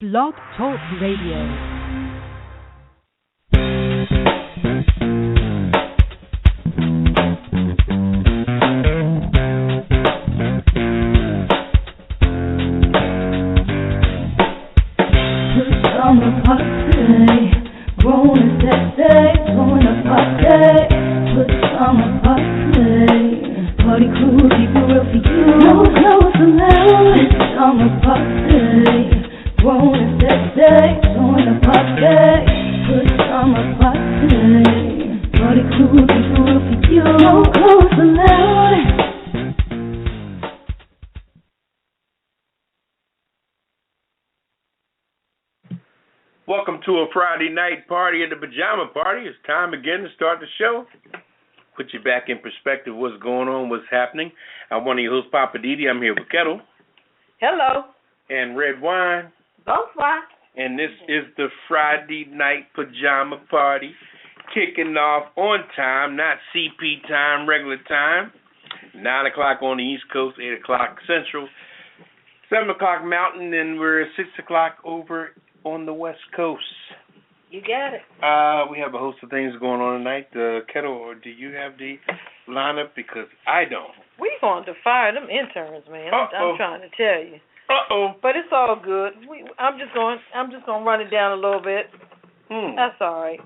Blog Talk Radio. Party crew, keep it real for you. No clothes allowed. This summer party. Grown and sexy, join the party. Good summer party. Party crew, keep it real for you. No clothes allowed. Welcome to a Friday night party at the Pajama Party. It's time again to start the show. Put you back in perspective what's going on, what's happening. I'm one of your hosts, Poppa DD. I'm here with Ketel. Hello. And Redwine. Bonsoir. And this is the Friday night Pajama Party, kicking off on time, not CP time, regular time. 9 o'clock on the East Coast, 8 o'clock Central, 7 o'clock Mountain, and we're 6 o'clock over on the West Coast. You got it. We have a host of things going on tonight. Ketel, or do you have the lineup? Because I don't. We going to fire them interns, man. I'm trying to tell you. But it's all good. I'm just going to run it down a little bit. That's all right.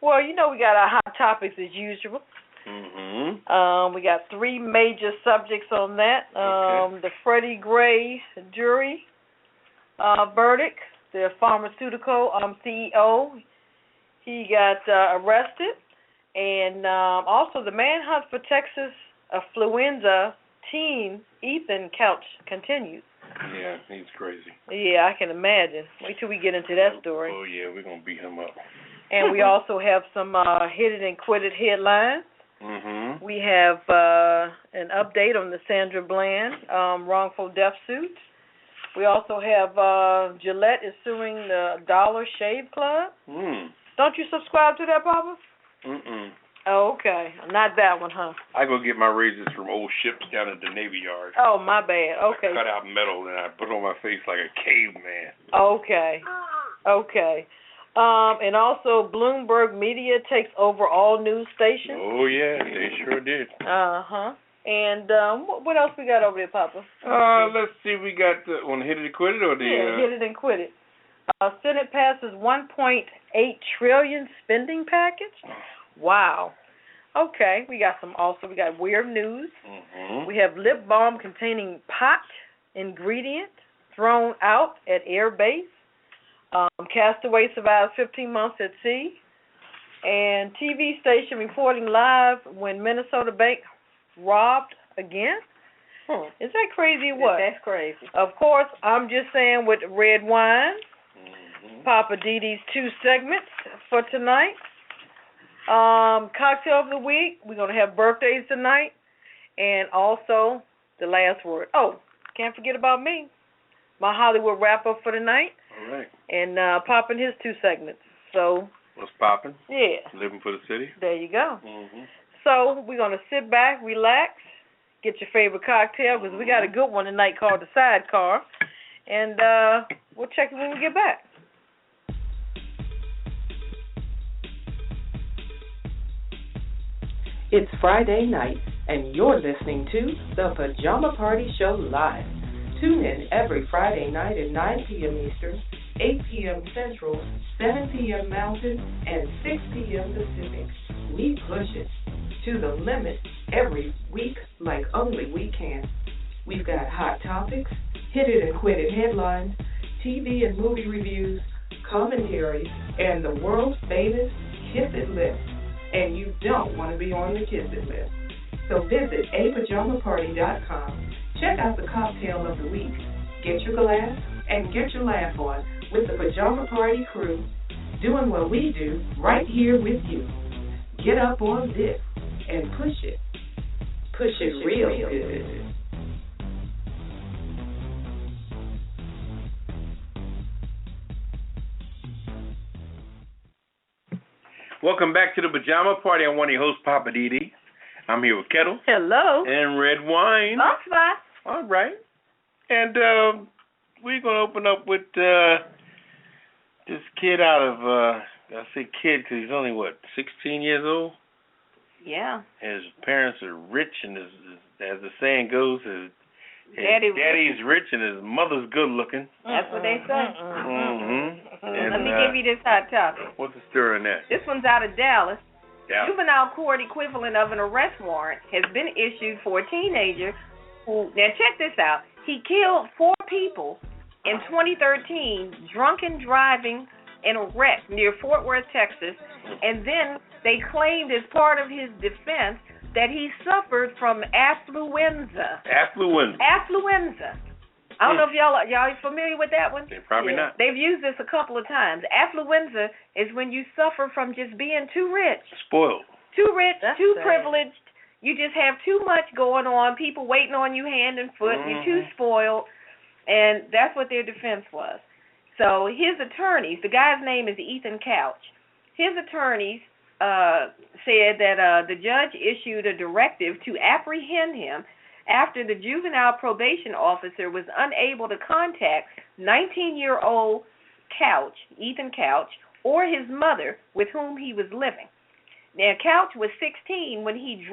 Well, you know we got our hot topics as usual. Mm-hmm. We got three major subjects on that. Okay. The Freddie Gray jury verdict. The pharmaceutical CEO, he got arrested, and also the manhunt for Texas affluenza teen Ethan Couch continues. Yeah, he's crazy. Yeah, I can imagine. Wait till we get into that story. Oh yeah, we're gonna beat him up. And we also have some hit it and quit it headlines. Mm-hmm. We have an update on the Sandra Bland wrongful death suit. We also have Gillette is suing the Dollar Shave Club. Don't you subscribe to that, Papa? Mm-mm. Oh, okay. Not that one, huh? I go get my razors from old ships down at the Navy Yard. Oh, my bad. Okay. I cut out metal and I put it on my face like a caveman. Okay. Okay. And also Bloomberg Media takes over all news stations. Oh, yeah, they sure did. Uh-huh. And what else we got over there, Papa? Let's see. We got want to hit it and quit it or the hit it and quit it. Senate passes $1.8 trillion spending package. Wow. Okay. We got weird news. Mm-hmm. We have lip balm containing pot ingredient thrown out at air base. Castaway survives 15 months at sea. And TV station reporting live when Minnesota bank robbed again? Is that crazy or what? That's crazy. Of course, I'm just saying with Redwine, Poppa DD's 2 segments for tonight. Cocktail of the week. We're going to have birthdays tonight. And also the last word. Oh, can't forget about me. My Hollywood wrap-up for the night. All right. And Poppin his 2 segments. So. What's poppin'? Yeah. Living for the city. There you go. Mm-hmm. So we're going to sit back, relax, get your favorite cocktail, because we got a good one tonight called the Sidecar. And we'll check it when we get back. It's Friday night, and you're listening to the Pajama Party Show Live. Tune in every Friday night at 9 p.m. Eastern, 8 p.m. Central, 7 p.m. Mountain, and 6 p.m. Pacific. We push it to the limit every week like only we can. We've got hot topics, hit it and quit it headlines, TV and movie reviews, commentaries, and the world's famous Kiss It list. And you don't want to be on the Kiss It list. So visit apajamaparty.com. Check out the cocktail of the week. Get your glass and get your laugh on with the Pajama Party Crew, doing what we do right here with you. Get up on this and push it. Push it real good. Welcome back to the Pajama Party. I'm one of your hosts, Poppa DD. I'm here with Ketel. Hello. And Redwine. Bonsoir. All right. And we're going to open up with this kid out of, I say kid because he's only, 16 years old? Yeah. His parents are rich, and as the saying goes, his daddy's rich and his mother's good looking. That's what they say. And, let me give you this hot topic. What's the story on that? This one's out of Dallas. Yeah. Juvenile court equivalent of an arrest warrant has been issued for a teenager who, now check this out, he killed 4 people in 2013, drunken driving in a wreck near Fort Worth, Texas, and then they claimed as part of his defense that he suffered from affluenza. Affluenza. I don't know if y'all are familiar with that one. Probably not. They've used this a couple of times. Affluenza is when you suffer from just being too rich. Spoiled. Too rich, too privileged. You just have too much going on. People waiting on you hand and foot. You're too spoiled. And that's what their defense was. So his attorneys, the guy's name is Ethan Couch. His attorneys said that the judge issued a directive to apprehend him after the juvenile probation officer was unable to contact 19-year-old Couch, Ethan Couch, or his mother with whom he was living. Now, Couch was 16 when he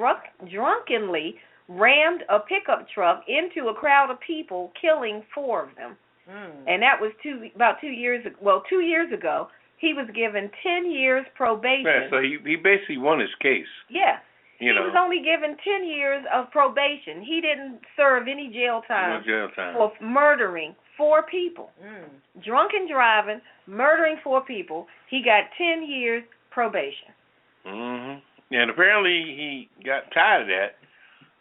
drunkenly rammed a pickup truck into a crowd of people, killing 4 of them. And that was about 2 years ago. Well, 2 years ago, he was given 10 years probation. Yeah, so he basically won his case. Yeah. He was only given 10 years of probation. He didn't serve any jail time, for murdering 4 people. Drunken driving, murdering 4 people. He got 10 years probation. And apparently he got tired of that,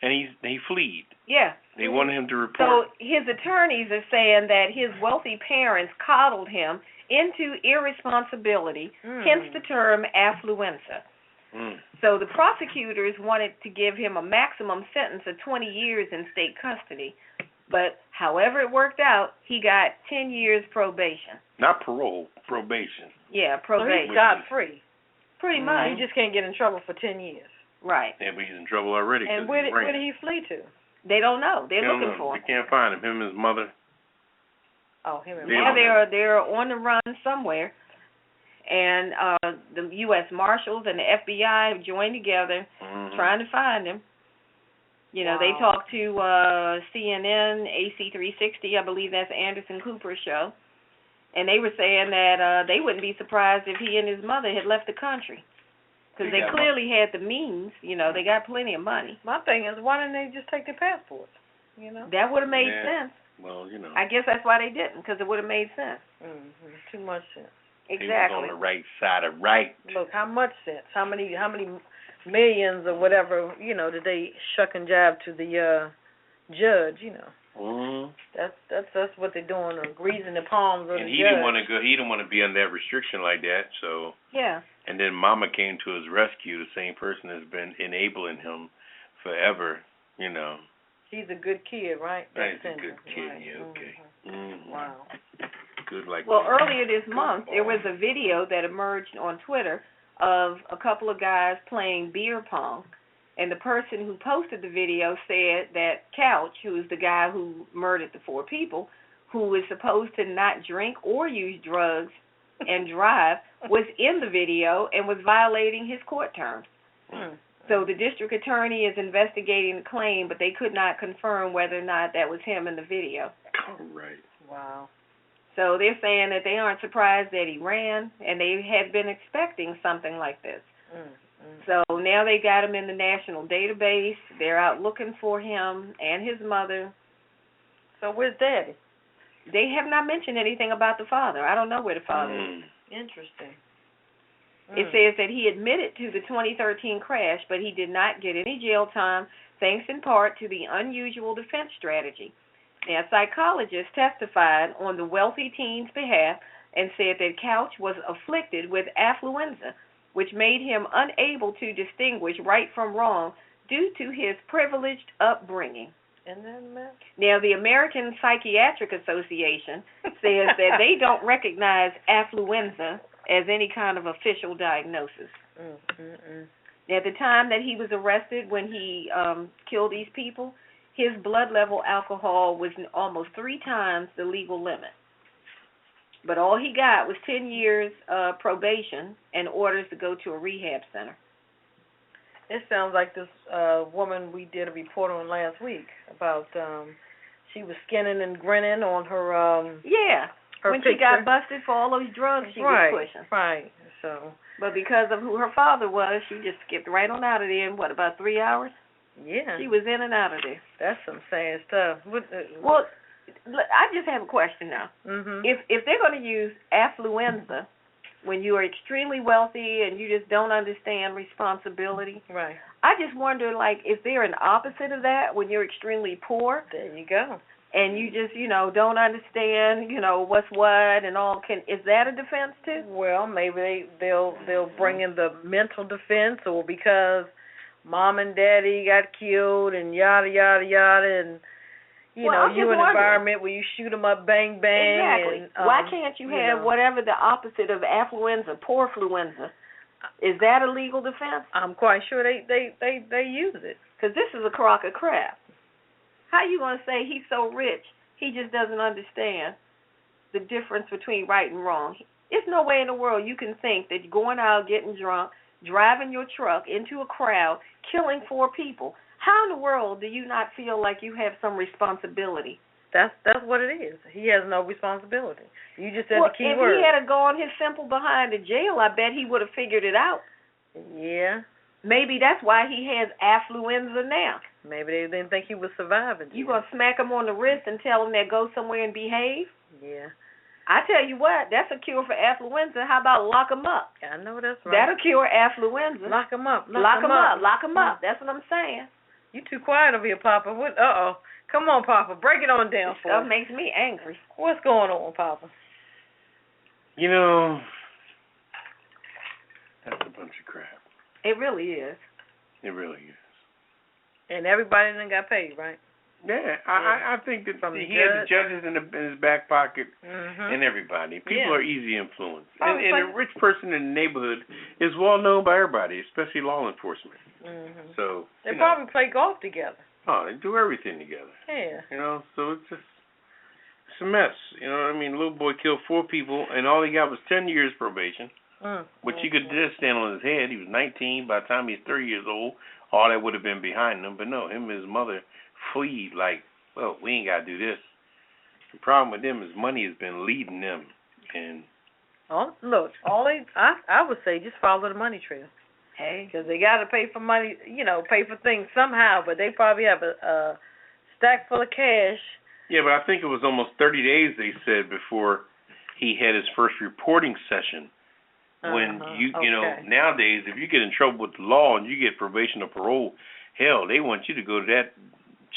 and he fled. Yeah. They wanted him to report. So his attorneys are saying that his wealthy parents coddled him into irresponsibility, hence the term affluenza. So the prosecutors wanted to give him a maximum sentence of 20 years in state custody. But however it worked out, he got 10 years probation. Not parole, probation. Yeah, probation. So he's scot-free. Pretty much. You just can't get in trouble for 10 years. Right. Yeah, but he's in trouble already. And where did he flee to? They don't know. They're looking for him. They can't find him. Him and his mother. Oh, him and mother. Yeah, they're on the run somewhere. And the U.S. Marshals and the FBI have joined together trying to find him. You know, they talked to CNN, AC360, I believe that's Anderson Cooper's show. And they were saying that they wouldn't be surprised if he and his mother had left the country. Because they clearly had the means. You know, they got plenty of money. My thing is, why didn't they just take their passports? You know? That would have made sense. Well, you know. I guess that's why they didn't, because it would have made sense. Too much sense. Exactly. He was on the right side of right. Look, how much sense? How many millions or whatever, you know, did they shuck and jive to the judge, you know? That's what they're doing, greasing the palms of the judge. And he didn't want to go. He didn't want to be under that restriction like that. So yeah. And then Mama came to his rescue. The same person has been enabling him forever. You know. He's a good kid, right? He's a good kid. Right. Yeah. Okay. Wow. Good like. Well, earlier this month there was a video that emerged on Twitter of a couple of guys playing beer pong. And the person who posted the video said that Couch, who is the guy who murdered the 4 people, who is supposed to not drink or use drugs and drive, was in the video and was violating his court terms. So the district attorney is investigating the claim, but they could not confirm whether or not that was him in the video. Right. Wow. So they're saying that they aren't surprised that he ran, and they had been expecting something like this. So now they got him in the national database. They're out looking for him and his mother. So where's Daddy? They have not mentioned anything about the father. I don't know where the father is. Interesting. It says that he admitted to the 2013 crash, but he did not get any jail time, thanks in part to the unusual defense strategy. Now, psychologists testified on the wealthy teen's behalf and said that Couch was afflicted with affluenza, which made him unable to distinguish right from wrong due to his privileged upbringing. And then, now, the American Psychiatric Association says that they don't recognize affluenza as any kind of official diagnosis. Now, at the time that he was arrested, when he killed these people, his blood level alcohol was almost 3 times the legal limit. But all he got was 10 years probation and orders to go to a rehab center. It sounds like this woman we did a report on last week about she was skinning and grinning on her her when picture. She got busted for all those drugs she was pushing. Right. So, but because of who her father was, she just skipped right on out of there in about 3 hours? Yeah. She was in and out of there. That's some sad stuff. Well, I just have a question now. Mm-hmm. If they're going to use affluenza when you are extremely wealthy and you just don't understand responsibility, right? I just wonder, like, is there an opposite of that when you're extremely poor? There you go. And you just, don't understand, what's what and all. Is that a defense too? Well, maybe they'll bring in the mental defense, or because mom and daddy got killed and yada yada yada, and you in an environment where you shoot them up, bang bang. Exactly. And, why can't you have whatever the opposite of affluenza, porfluenza? Is that a legal defense? I'm quite sure they use it. Because this is a crock of crap. How you going to say he's so rich, he just doesn't understand the difference between right and wrong? There's no way in the world you can think that going out, getting drunk, driving your truck into a crowd, killing 4 people. How in the world do you not feel like you have some responsibility? That's what it is. He has no responsibility. You just said the key if word. He had gone his simple behind to jail, I bet he would have figured it out. Yeah. Maybe that's why he has affluenza now. Maybe they didn't think he was surviving. You going to smack him on the wrist and tell him that go somewhere and behave? Yeah. I tell you what, that's a cure for affluenza. How about lock him up? I know that's right. That'll cure affluenza. Lock him up. Lock him up. Lock him up. That's what I'm saying. You too quiet over here, Papa. Uh-oh. Come on, Papa. Break it on down for us. That makes me angry. What's going on, Papa? That's a bunch of crap. It really is. It really is. And everybody done got paid, right? Yeah, I think that he had the judges in his back pocket and everybody. People are easy influenced. And a rich person in the neighborhood is well known by everybody, especially law enforcement. Mm-hmm. So they probably play golf together. Oh, they do everything together. Yeah. So it's a mess. A little boy killed 4 people, and all he got was 10 years probation, which he could just stand on his head. He was 19. By the time he's 30 years old, all that would have been behind him. But no, him and his mother fleed like, well, we ain't got to do this. The problem with them is money has been leading them. And look, I would say just follow the money trail. Hey, because they got to pay for money, pay for things somehow. But they probably have a stack full of cash. Yeah, but I think it was almost 30 days, they said, before he had his first reporting session. When nowadays, if you get in trouble with the law and you get probation or parole, hell, they want you to go to that,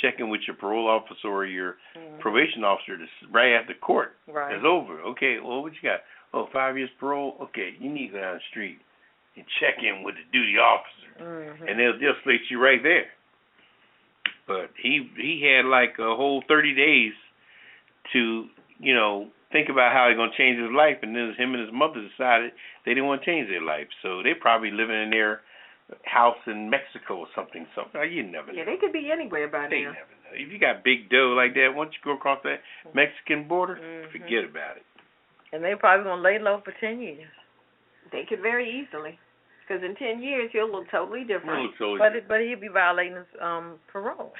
check in with your parole officer or your probation officer right after court. Right. It's over. Okay, well, what you got? Oh, 5 years parole? Okay, you need to go down the street and check in with the duty officer. And they'll slate you right there. But he had like a whole 30 days to, think about how he's going to change his life, and then him and his mother decided they didn't want to change their life. So they probably living in their house in Mexico or something. You never know. Yeah, they could be anywhere by now. They never know. If you got big dough like that, once you go across that Mexican border, forget about it. And they probably going to lay low for 10 years. They could very easily. Because in 10 years, he'll look totally different. But he'll be violating his parole.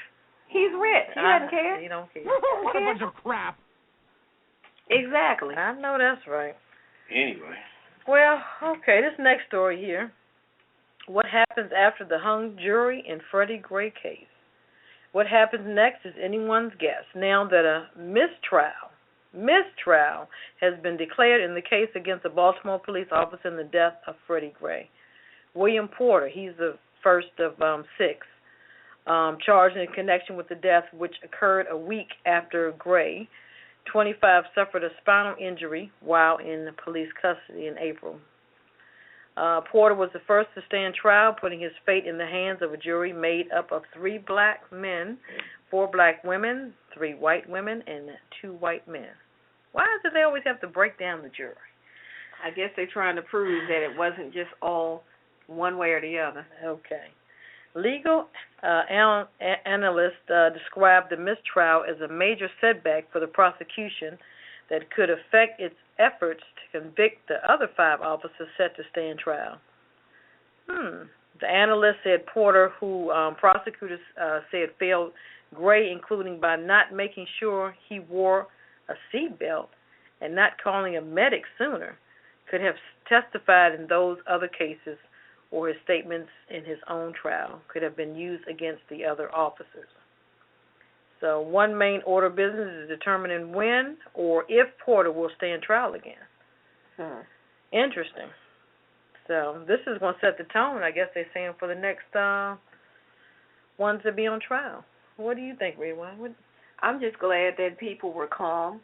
He's rich. He doesn't care. He don't care. What a bunch of crap. Exactly. I know that's right. Anyway. Well, okay, this next story here. What happens after the hung jury in Freddie Gray case? What happens next is anyone's guess. Now that a mistrial has been declared in the case against a Baltimore police officer in the death of Freddie Gray. William Porter, he's the first of 6, charged in connection with the death, which occurred a week after Gray. 25 suffered a spinal injury while in police custody in April. Porter was the first to stand trial, putting his fate in the hands of a jury made up of 3 black men, 4 black women, 3 white women, and 2 white men. Why do they always have to break down the jury? I guess they're trying to prove that it wasn't just all one way or the other. Okay. Legal analysts described the mistrial as a major setback for the prosecution that could affect its efforts to convict the other 5 officers set to stand trial. The analyst said Porter, who prosecutors said failed Gray, including by not making sure he wore a seatbelt and not calling a medic sooner, could have testified in those other cases, or his statements in his own trial could have been used against the other officers. So one main order of business is determining when or if Porter will stand trial again. Interesting. So this is going to set the tone, I guess they're saying, for the next ones to be on trial. What do you think, Redwine? I'm just glad that people were calm.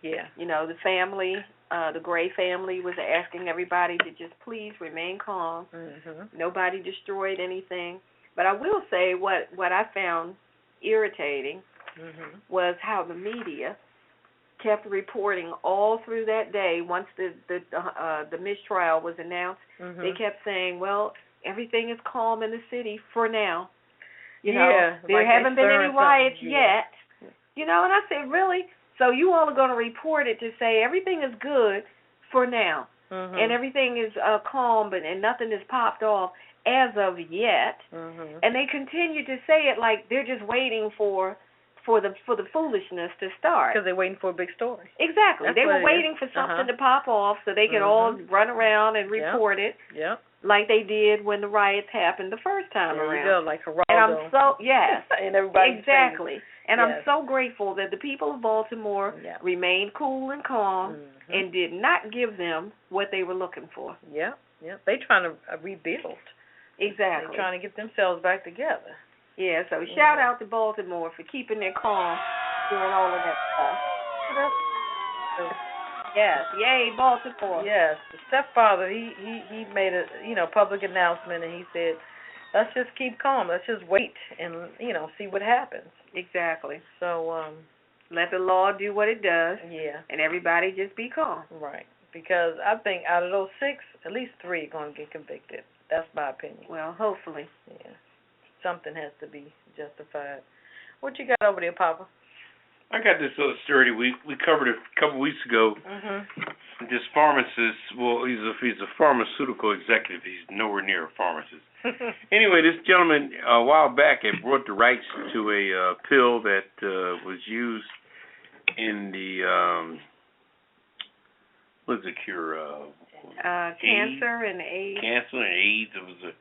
Yeah. You know, the family, the Gray family was asking everybody to just please remain calm. Nobody destroyed anything. But I will say what I found irritating was how the media kept reporting all through that day. Once the mistrial was announced, they kept saying, well, everything is calm in the city for now. You know, there haven't been any riots yet. You know, and I said, really? So you all are going to report it to say everything is good for now, and everything is calm, and nothing is popped off as of yet. And they continue to say it like they're just waiting for the foolishness to start. Because they're waiting for a big story. Exactly. They were waiting for something to pop off so they could all run around and report it. Like they did when the riots happened the first time around. There you go, like Geraldo. And I'm so, and everybody exactly. And I'm so grateful that the people of Baltimore remained cool and calm and did not give them what they were looking for. They trying to rebuild. Exactly. They're trying to get themselves back together. Yeah, so shout out to Baltimore for keeping their calm during all of that stuff. Yes, yay, Baltimore. Yes, the stepfather, he made a public announcement, and he said, let's just keep calm. Let's just wait and see what happens. Exactly. So let the law do what it does. Yeah. And everybody just be calm. Right. Because I think out of those 6, at least 3 are going to get convicted. That's my opinion. Well, hopefully. Yeah. Something has to be justified. What you got over there, Papa? I got this little story we covered it a couple weeks ago. This pharmacist, well, he's a pharmaceutical executive. He's nowhere near a pharmacist. Anyway, this gentleman a while back had brought the rights to a pill that was used in the what's the cure? Cancer and AIDS. Cancer and AIDS. It was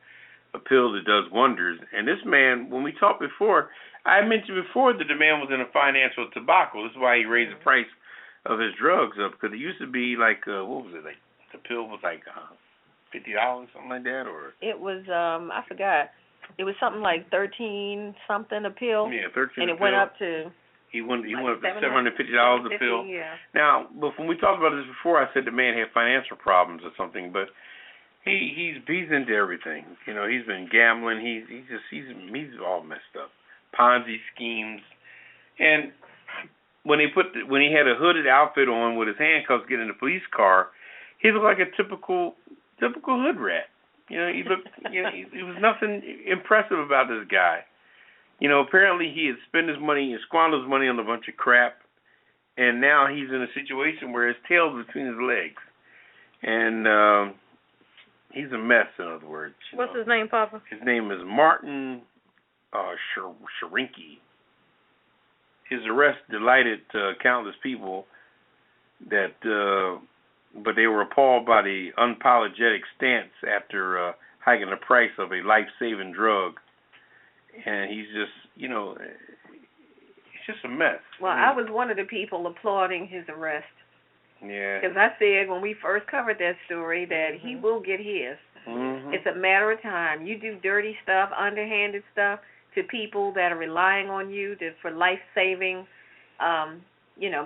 a pill that does wonders. And this man, when we talked before, I mentioned before that the man was in a financial debacle. This is why he raised the price of his drugs up, because it used to be like, what was it, like the pill was like $50, something like that, or? It was, I forgot. It was something like 13 something a pill. Yeah, 13. And it went up to. He went up to $750 a pill. Yeah. Now, but when we talked about this before, I said the man had financial problems or something, but he's into everything. You know, he's been gambling. He's all messed up. Ponzi schemes, and when he had a hooded outfit on with his handcuffs, getting in the police car, he looked like a typical hood rat. You know, he looked. It was nothing impressive about this guy. You know, apparently he had spent his money and squandered his money on a bunch of crap, and now he's in a situation where his tail's between his legs, and he's a mess. In other words. What's his name, Papa? His name is Martin Sharinky. His arrest delighted countless people but they were appalled by the unapologetic stance after hiking the price of a life-saving drug. And he's just, it's just a mess. Well, I was one of the people applauding his arrest. Yeah. Because I said when we first covered that story that he will get his. It's a matter of time. You do dirty stuff, underhanded stuff to people that are relying on you for life-saving,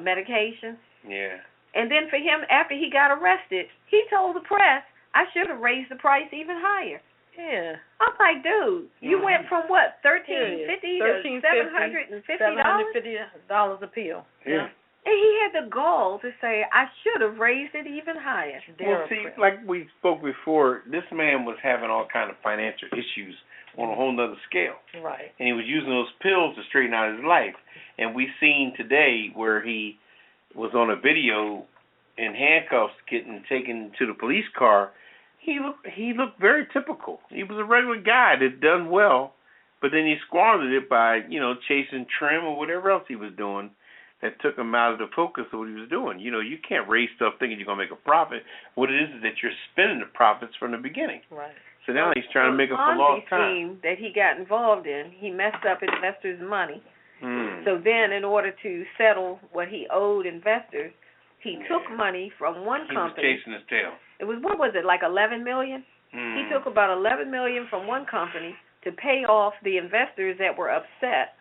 medication. Yeah. And then for him, after he got arrested, he told the press, I should have raised the price even higher. Yeah. I'm like, dude, you went from what, $1,350 to $750 a pill. Yeah. And he had the gall to say, I should have raised it even higher. Well, see, like we spoke before, this man was having all kind of financial issues on a whole nother scale. Right. And he was using those pills to straighten out his life. And we've seen today where he was on a video in handcuffs, getting taken to the police car, he looked very typical. He was a regular guy that done well, but then he squandered it by, chasing trim or whatever else he was doing that took him out of the focus of what he was doing. You can't raise stuff thinking you're going to make a profit. What it is that you're spending the profits from the beginning. Right. So now he's trying to make it for a long time. Scheme that he got involved in, he messed up investors' money. So then, in order to settle what he owed investors, he took money from one company. He was chasing his tail. It was, what was it, like $11 million? He took about $11 million from one company to pay off the investors that were upset.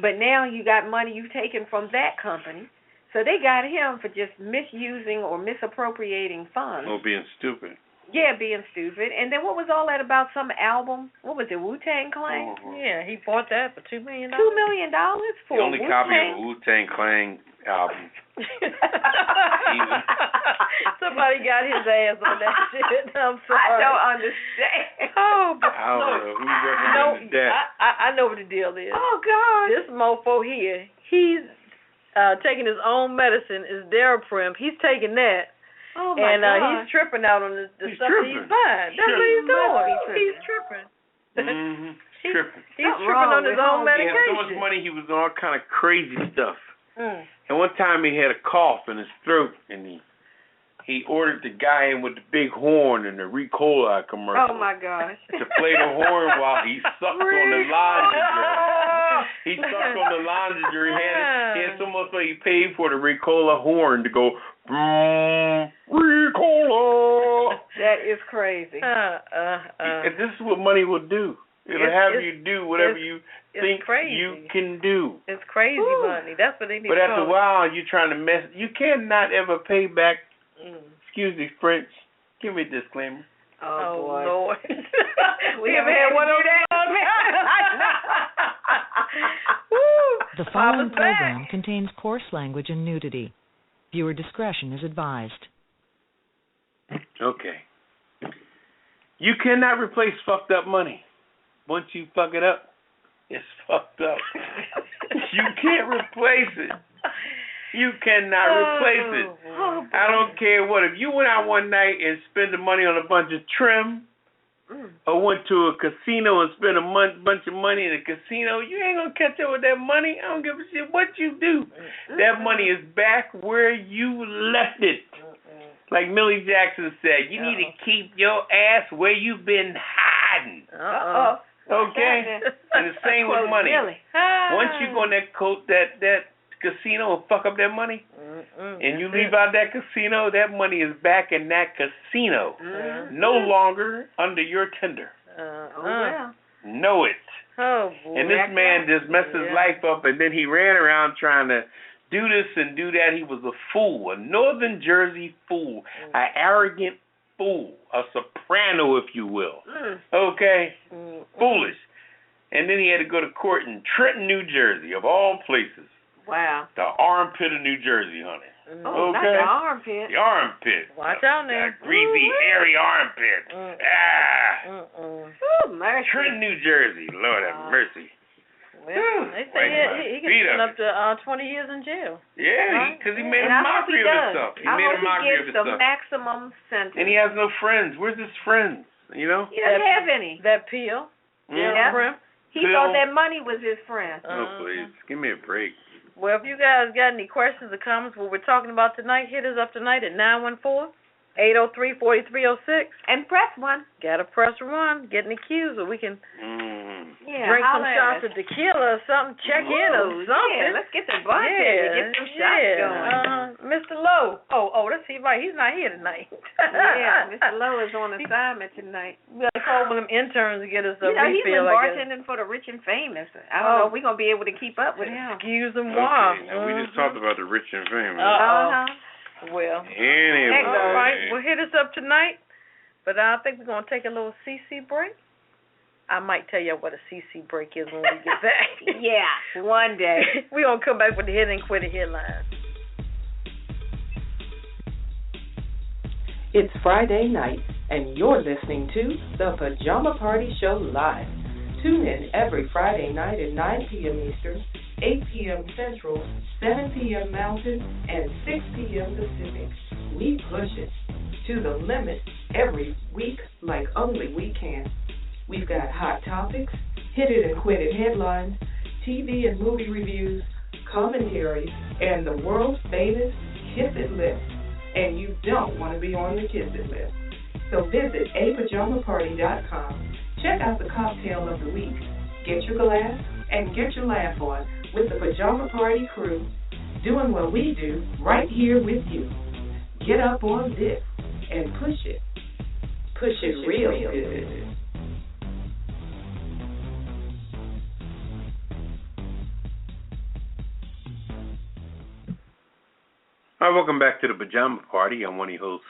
But now you got money you've taken from that company. So they got him for just misusing or misappropriating funds. Or being stupid. Yeah, being stupid. And then what was all that about some album? What was it, Wu-Tang Clan? Yeah, he bought that for $2 million. $2 million for the only copy of a Wu-Tang Clan album. Somebody got his ass on that shit. I'm sorry. I don't understand. Oh, but I don't know who recommended that. I know what the deal is. Oh, God. This mofo here, he's taking his own medicine, is Daraprim. He's taking that. Oh, my and God. He's tripping out on the He's stuff tripping. that he's buying. That's what he's doing. He's tripping. He's tripping. He's tripping on his own He had medication. so much money, he was on all kind of crazy stuff. Mm. And one time he had a cough in his throat, and he ordered the guy in with the big horn in the Ricola commercial. Oh, my gosh. To play the horn while he sucked on the lounger. He sucked on the lounger. He had so much money he paid for the Ricola horn to go, Ricola. That is crazy. And this is what money will do. It'll have you do whatever you think you can do. It's crazy money. That's what they need. But after a while, you're trying to mess. You cannot ever pay back. Excuse me, French. Give me a disclaimer. Oh boy. Lord. We haven't had one of The following program contains coarse language and nudity. Viewer discretion is advised. Okay. You cannot replace fucked up money. Once you fuck it up, it's fucked up. You can't replace it. You cannot replace it. I don't care what. If you went out one night and spent the money on a bunch of trim, or went to a casino and spent a bunch of money in a casino, you ain't going to catch up with that money. I don't give a shit what you do. That money is back where you left it. Like Millie Jackson said, you need to keep your ass where you've been hiding. Okay? And the same with money. Once you go in that casino and fuck up that money, and you leave out that casino, that money is back in that casino. No longer under your tender. Know it. Oh, boy. And this man just messed his life up, and then he ran around trying to do this and do that. He was a fool, a Northern Jersey fool, an arrogant fool, a soprano, if you will. Okay? Foolish. And then he had to go to court in Trenton, New Jersey, of all places. Wow. The armpit of New Jersey, honey. Oh, not the armpit. The armpit. Watch out now. That greasy, hairy armpit. Oh, mercy. Trenton, New Jersey. Lord have mercy. Well, they say he can spend up to 20 years in jail. Yeah, because he made a mockery of himself. He made a mockery of himself. the maximum sentence. And he has no friends. Where's his friends? You know? He doesn't have any. That pill. Yeah. He thought that money was his friend. Oh, please. Give me a break. Well, if you guys got any questions or comments what we're talking about tonight, hit us up tonight at 914-803-4306. And press 1. Gotta press 1. Get in the queue so we can drink some holla shots of tequila or something, check in or something. Yeah, let's get some bartending, get some shots going. Mr. Lowe. Oh, let's see, right, he's not here tonight. Yeah, Mr. Lowe is on assignment tonight. We gotta call one of them interns to get us a he's been refill. bartending for the rich and famous. I don't know if we're going to be able to keep up with him. Excuse me. Okay, now we just talked about the rich and famous. Well, anyway. All right, well, hit us up tonight. But I think we're going to take a little CC break. I might tell you what a CC break is when we get back. Yeah, one day. We're going to come back with the hit and quit the headlines. It's Friday night, and you're listening to the Pajama Party Show Live. Tune in every Friday night at 9 p.m. Eastern, 8 p.m. Central, 7 p.m. Mountain, and 6 p.m. Pacific. We push it to the limit every week like only we can. We've got hot topics, hit it and quit it headlines, TV and movie reviews, commentaries, and the world's famous Kiss It list. And you don't want to be on the Kiss It list. So visit apajamaparty.com. Check out the cocktail of the week. Get your glass and get your laugh on with the Pajama Party Crew, doing what we do right here with you. Get up on this and push it. Push it real good. All right, welcome back to the Pajama Party. I'm one of your hosts,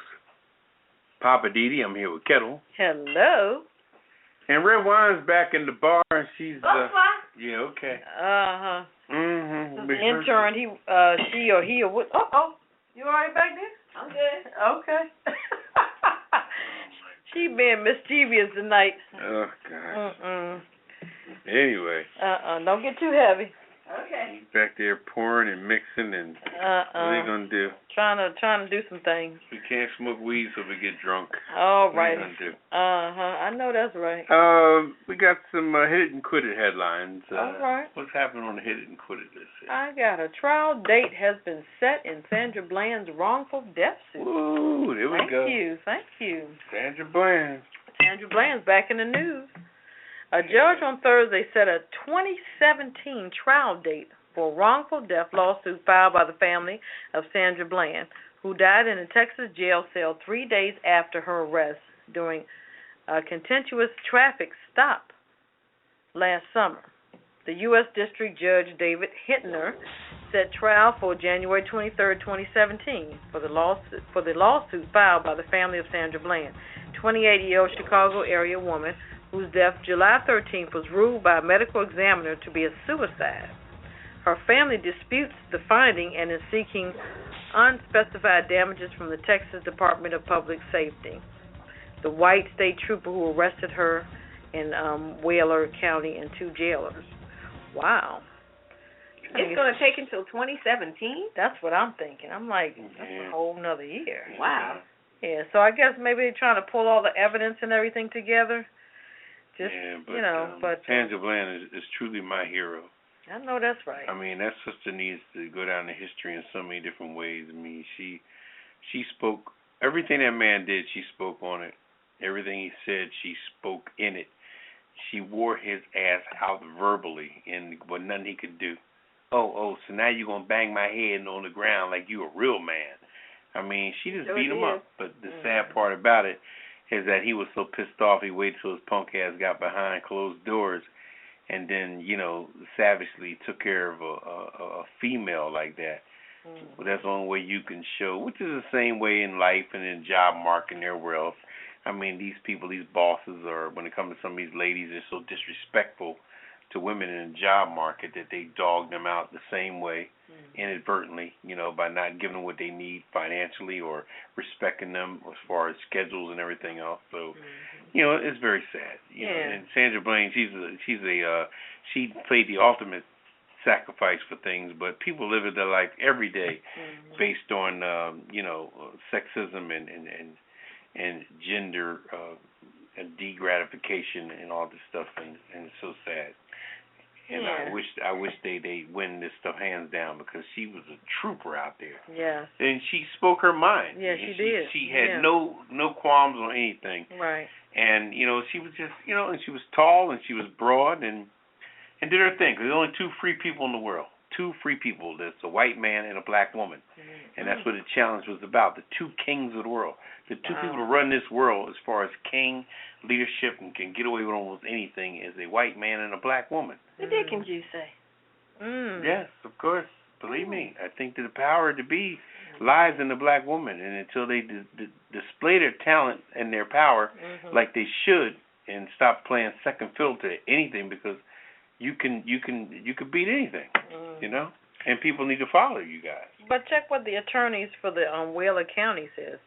Poppa DD. I'm here with Ketel. Hello. And Redwine's back in the bar, and she's yeah, okay. The intern, she or he or what? You all right back there? I'm good. Okay. She being mischievous tonight. Oh gosh. Anyway. Don't get too heavy. Okay. He's back there pouring and mixing, and what are you gonna do? Trying to do some things. We can't smoke weed, so we get drunk. All right. What are you gonna do? I know that's right. We got some hit it and quit it headlines. All right. What's happening on the hit it and quit it list? I got a trial date has been set in Sandra Bland's wrongful death suit. Ooh, there we go. Thank you. Sandra Bland. Sandra Bland's back in the news. A judge on Thursday set a 2017 trial date for a wrongful death lawsuit filed by the family of Sandra Bland, who died in a Texas jail cell 3 days after her arrest during a contentious traffic stop last summer. The U.S. District Judge David Hittner set trial for January 23, 2017 for the lawsuit filed by the family of Sandra Bland, 28-year-old Chicago area woman whose death July 13th was ruled by a medical examiner to be a suicide. Her family disputes the finding and is seeking unspecified damages from the Texas Department of Public Safety, the white state trooper who arrested her in Wheeler County, and 2 jailers. Wow. It's going to take until 2017? That's what I'm thinking. I'm like, that's a whole nother year. Wow. Yeah, so I guess maybe they're trying to pull all the evidence and everything together. Just, but Sandra Bland is truly my hero. I know that's right. I mean, that sister needs to go down in history in so many different ways. I mean, she spoke everything that man did. She spoke on it. Everything he said, she spoke in it. She wore his ass out verbally, and but nothing he could do. So now you're gonna bang my head on the ground like you a real man. I mean, she just beat him up. But the sad part about it is that he was so pissed off he waited till his punk ass got behind closed doors and then, savagely took care of a female like that. Well, that's the only way you can show, which is the same way in life and in job market and everywhere else. I mean, these people, these bosses are, when it comes to some of these ladies, they're so disrespectful to women in the job market that they dog them out the same way, inadvertently, by not giving them what they need financially or respecting them as far as schedules and everything else. So, it's very sad. And Sandra Bland, she played the ultimate sacrifice for things, but people live their life every day based on, sexism and gender and degratification and all this stuff, and it's so sad. And I wish they win this stuff hands down, because she was a trooper out there. Yeah. And she spoke her mind. Yeah, she did. She had no qualms on anything. Right. And she was just and she was tall and she was broad and did her thing. 'Cause there's only 2 free people in the world. 2 free people. There's a white man and a black woman. And that's what the challenge was about. The 2 kings of the world. The 2 people who run this world as far as king leadership and can get away with almost anything is a white man and a black woman. The dickens, you say? Yes, of course. Believe me. I think that the power to be lies in the black woman, and until they display their talent and their power like they should, and stop playing second fiddle to anything, because you can beat anything, and people need to follow you guys. But check what the attorneys for the Wheeler County says.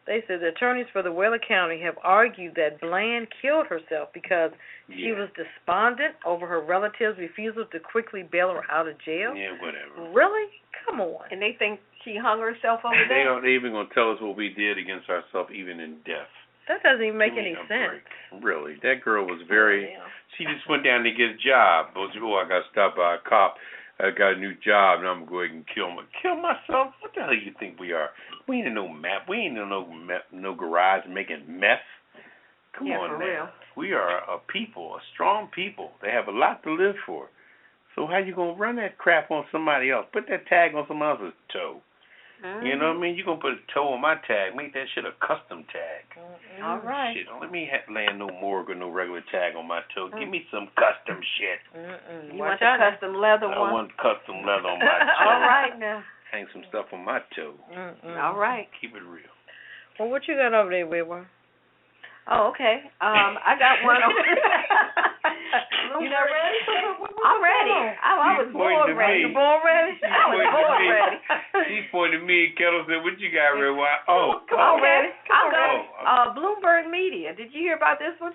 They said the attorneys for the Wheeler County have argued that Bland killed herself because she was despondent over her relatives' refusal to quickly bail her out of jail. Yeah, whatever. Really? Come on. And they think she hung herself over They there? aren't even going to tell us what we did against ourselves, even in death. That doesn't even make Give any me a sense. break. Really. That girl was she just went down to get a job. Oh, I got stopped by a cop. I got a new job, and I'm going to go ahead and kill myself? What the hell do you think we are? We ain't in no meth. We ain't in no garage making meth. Come on, for man. real. We are a people, a strong people. They have a lot to live for. So how you going to run that crap on somebody else? Put that tag on somebody else's toe. Mm-hmm. You know what I mean? You're going to put a toe on my tag. Make that shit a custom tag. All right. Shit, don't let me land no morgue or no regular tag on my toe. Give me some custom shit. You want the custom leather I one? want custom leather on my toe. All right now. Hang some stuff on my toe. All right. Keep it real. Well, what you got over there, Whitworth? Oh, okay. I got one. You not ready? I'm ready. I was born ready. You born ready? I was born ready. She pointed at me and Ketel said, "What you got, Redwine?" Oh, I'm ready. I'll go. Oh. Bloomberg Media. Did you hear about this one?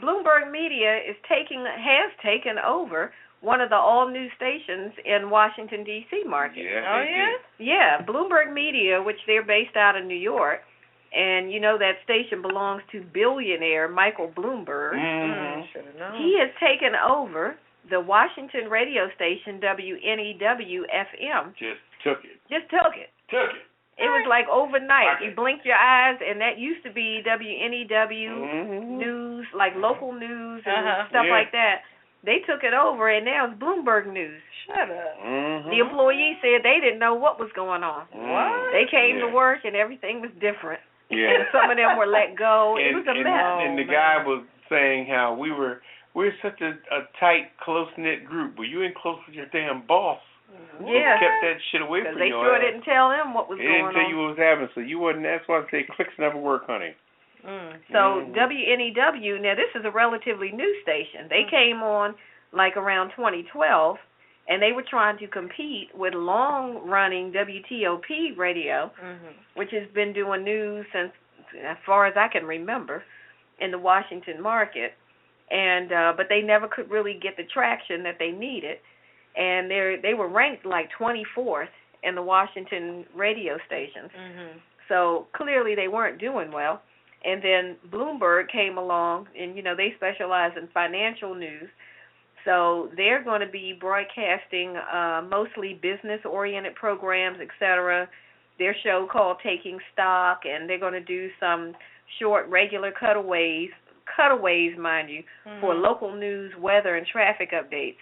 Bloomberg Media has taken over one of the all-new stations in Washington, D.C. market. Yeah. Oh, yeah? Yeah, Bloomberg Media, which they're based out of New York. And you know that station belongs to billionaire Michael Bloomberg. Should have known. He has taken over the Washington radio station WNEW-FM. Just took it. It was like overnight. You blink your eyes, and that used to be WNEW news, like local news and stuff like that. They took it over, and now it's Bloomberg News. Shut up. The employees said they didn't know what was going on. What? They came to work, and everything was different. Yeah. And some of them were let go. It was a mess. And the guy was saying how we're such a tight, close-knit group. Well, you ain't close with your damn boss. Yeah. Who kept that shit away from you. They sure didn't tell them what was they going on. didn't tell you what was happening, so you wasn't. That's why I say clicks never work, honey. So WNEW, now this is a relatively new station. They came on like around 2012, and they were trying to compete with long-running WTOP radio, which has been doing news since, as far as I can remember, in the Washington market. And but they never could really get the traction that they needed. And they were ranked like 24th in the Washington radio stations. So clearly they weren't doing well. And then Bloomberg came along, and, you know, they specialize in financial news. So they're going to be broadcasting mostly business-oriented programs, etc. Their show called Taking Stock, and they're going to do some short, regular cutaways, mind you, for local news, weather, and traffic updates.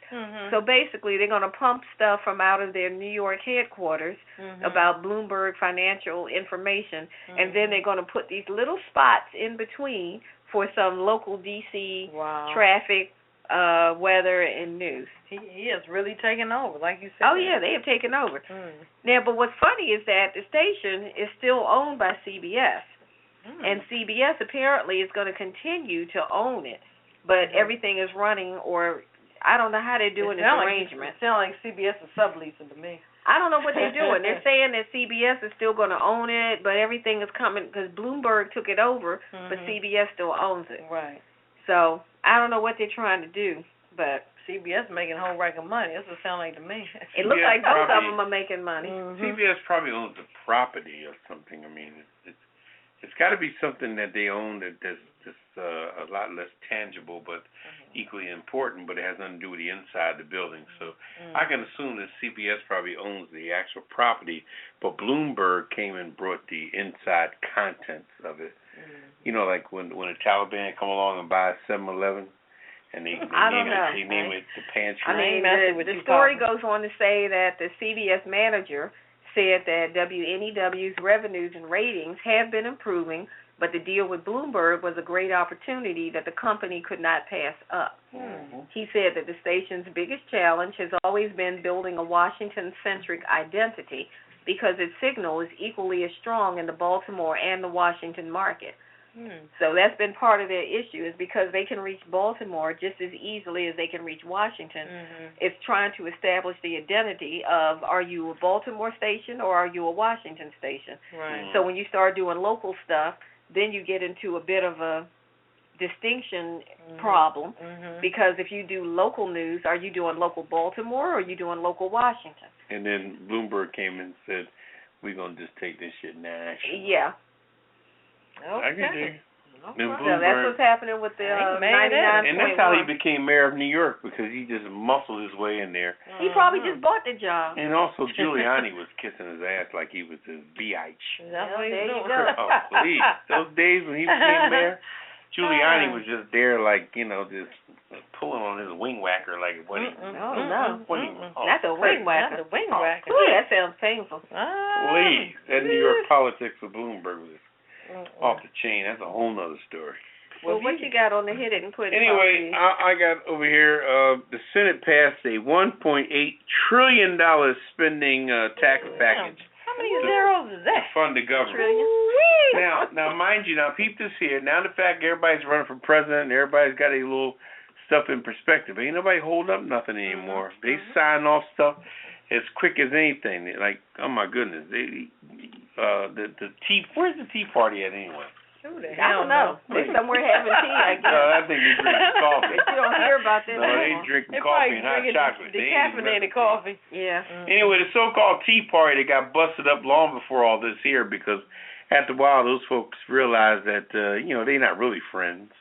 So basically, they're going to pump stuff from out of their New York headquarters about Bloomberg financial information, and then they're going to put these little spots in between for some local D.C. traffic, weather, and news. He has really taken over, like you said. Oh, yeah, they have taken over. Now, but what's funny is that the station is still owned by CBS. And CBS apparently is going to continue to own it, but everything is running, or I don't know how they're doing this arrangement. It sounds like CBS is subleasing to me. I don't know what they're doing. They're saying that CBS is still going to own it, but everything is coming because Bloomberg took it over, but CBS still owns it. Right. So I don't know what they're trying to do, but CBS making a whole rack of money. That's what it sounds like to me. It looks like both of them are making money. CBS probably owns the property or something. I mean, it's got to be something that they own that's a lot less tangible but equally important, but it has nothing to do with the inside of the building. So I can assume that CBS probably owns the actual property, but Bloomberg came and brought the inside contents of it. You know, like when the Taliban come along and buy 7-Eleven, and they name it the pantry. I mean, the story goes on to say that the CBS manager said that WNEW's revenues and ratings have been improving, but the deal with Bloomberg was a great opportunity that the company could not pass up. He said that the station's biggest challenge has always been building a Washington-centric identity because its signal is equally as strong in the Baltimore and the Washington market. So that's been part of their issue, is because they can reach Baltimore just as easily as they can reach Washington. It's trying to establish the identity of, are you a Baltimore station or are you a Washington station? Right. So when you start doing local stuff, then you get into a bit of a distinction problem, because if you do local news, are you doing local Baltimore or are you doing local Washington? And then Bloomberg came and said, we're going to just take this shit national. Yeah. I can do. So that's what's happening with the 99. And that's how he became mayor of New York, because he just muscled his way in there. He probably just bought the job. And also Giuliani was kissing his ass like he was his bitch. That's what there you doing. go. Oh, please. Those days when he became mayor, Giuliani was just there like, just pulling on his wing whacker like what he... That's a wing whacker. That's a wing whacker. Ooh, that sounds painful. Please. That New York politics with Bloomberg was off the chain. That's a whole nother story. Well, what you got on the hit it and put it Anyway, I got over here, the Senate passed a $1.8 trillion spending tax package. How many zeros is that? To fund the government. Now, mind you, peep this here. Now the fact everybody's running for president and everybody's got a little stuff in perspective. Ain't nobody holding up nothing anymore. They sign off stuff as quick as anything. Like, oh my goodness, where's the Tea Party at anyway? I don't know. They're somewhere having tea, I guess. I think they're drinking coffee. But you don't hear about that. No, they drinking coffee and hot chocolate. Decaffeinated coffee. Yeah. Anyway, the so-called Tea Party, they got busted up long before all this here, because after a while, those folks realized that they're not really friends.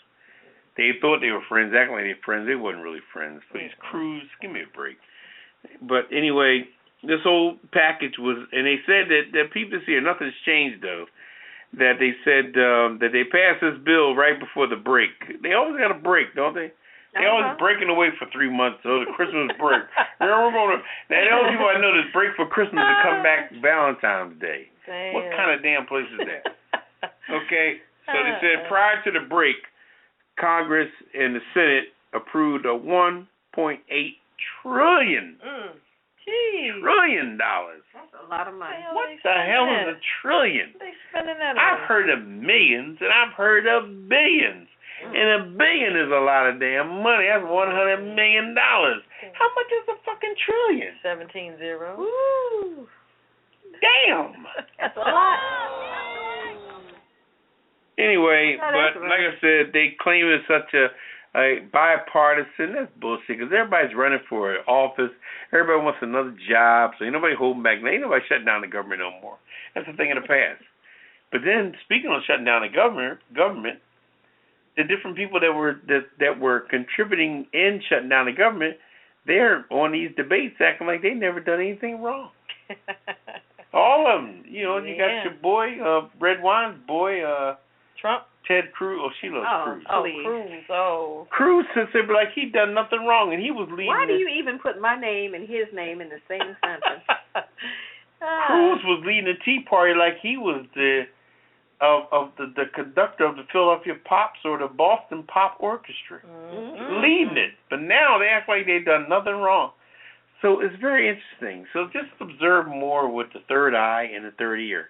They thought they were friends, acting like they were friends. They wasn't really friends. Please, Cruz, give me a break. But anyway, this whole package was, and they said that people here, nothing's changed though. That they said that they passed this bill right before the break. They always got a break, don't they? They always breaking away for 3 months, so the Christmas break. Now, the only people I know that's break for Christmas to come back Valentine's Day. Damn. What kind of damn place is that? Okay, so they said prior to the break, Congress and the Senate approved a $1.8 trillion. $1 trillion. That's a lot of money. What the hell is a trillion? They spending that I've heard of millions and I've heard of billions. And a billion is a lot of damn money. That's $100 million. How much is a fucking trillion? 17 zeros. Woo. Damn. That's a lot. Anyway, but like I said, they claim it's such a bipartisan. That's bullshit, because everybody's running for office. Everybody wants another job, so ain't nobody holding back. Ain't nobody shutting down the government no more. That's the thing of the past. But then, speaking of shutting down the government, the different people that were contributing in shutting down the government, they're on these debates acting like they never done anything wrong. All of them. You got your boy, Redwine's boy, Trump. Ted Cruz. Oh, she loves Cruz. Cruz. Oh. Cruz said like he done nothing wrong, and he was leading. Why do you even put my name and his name in the same sentence? Cruz was leading the Tea Party like he was the conductor of the Philadelphia Pops or the Boston Pop Orchestra, leading it. But now they act like they done nothing wrong. So it's very interesting. So just observe more with the third eye and the third ear.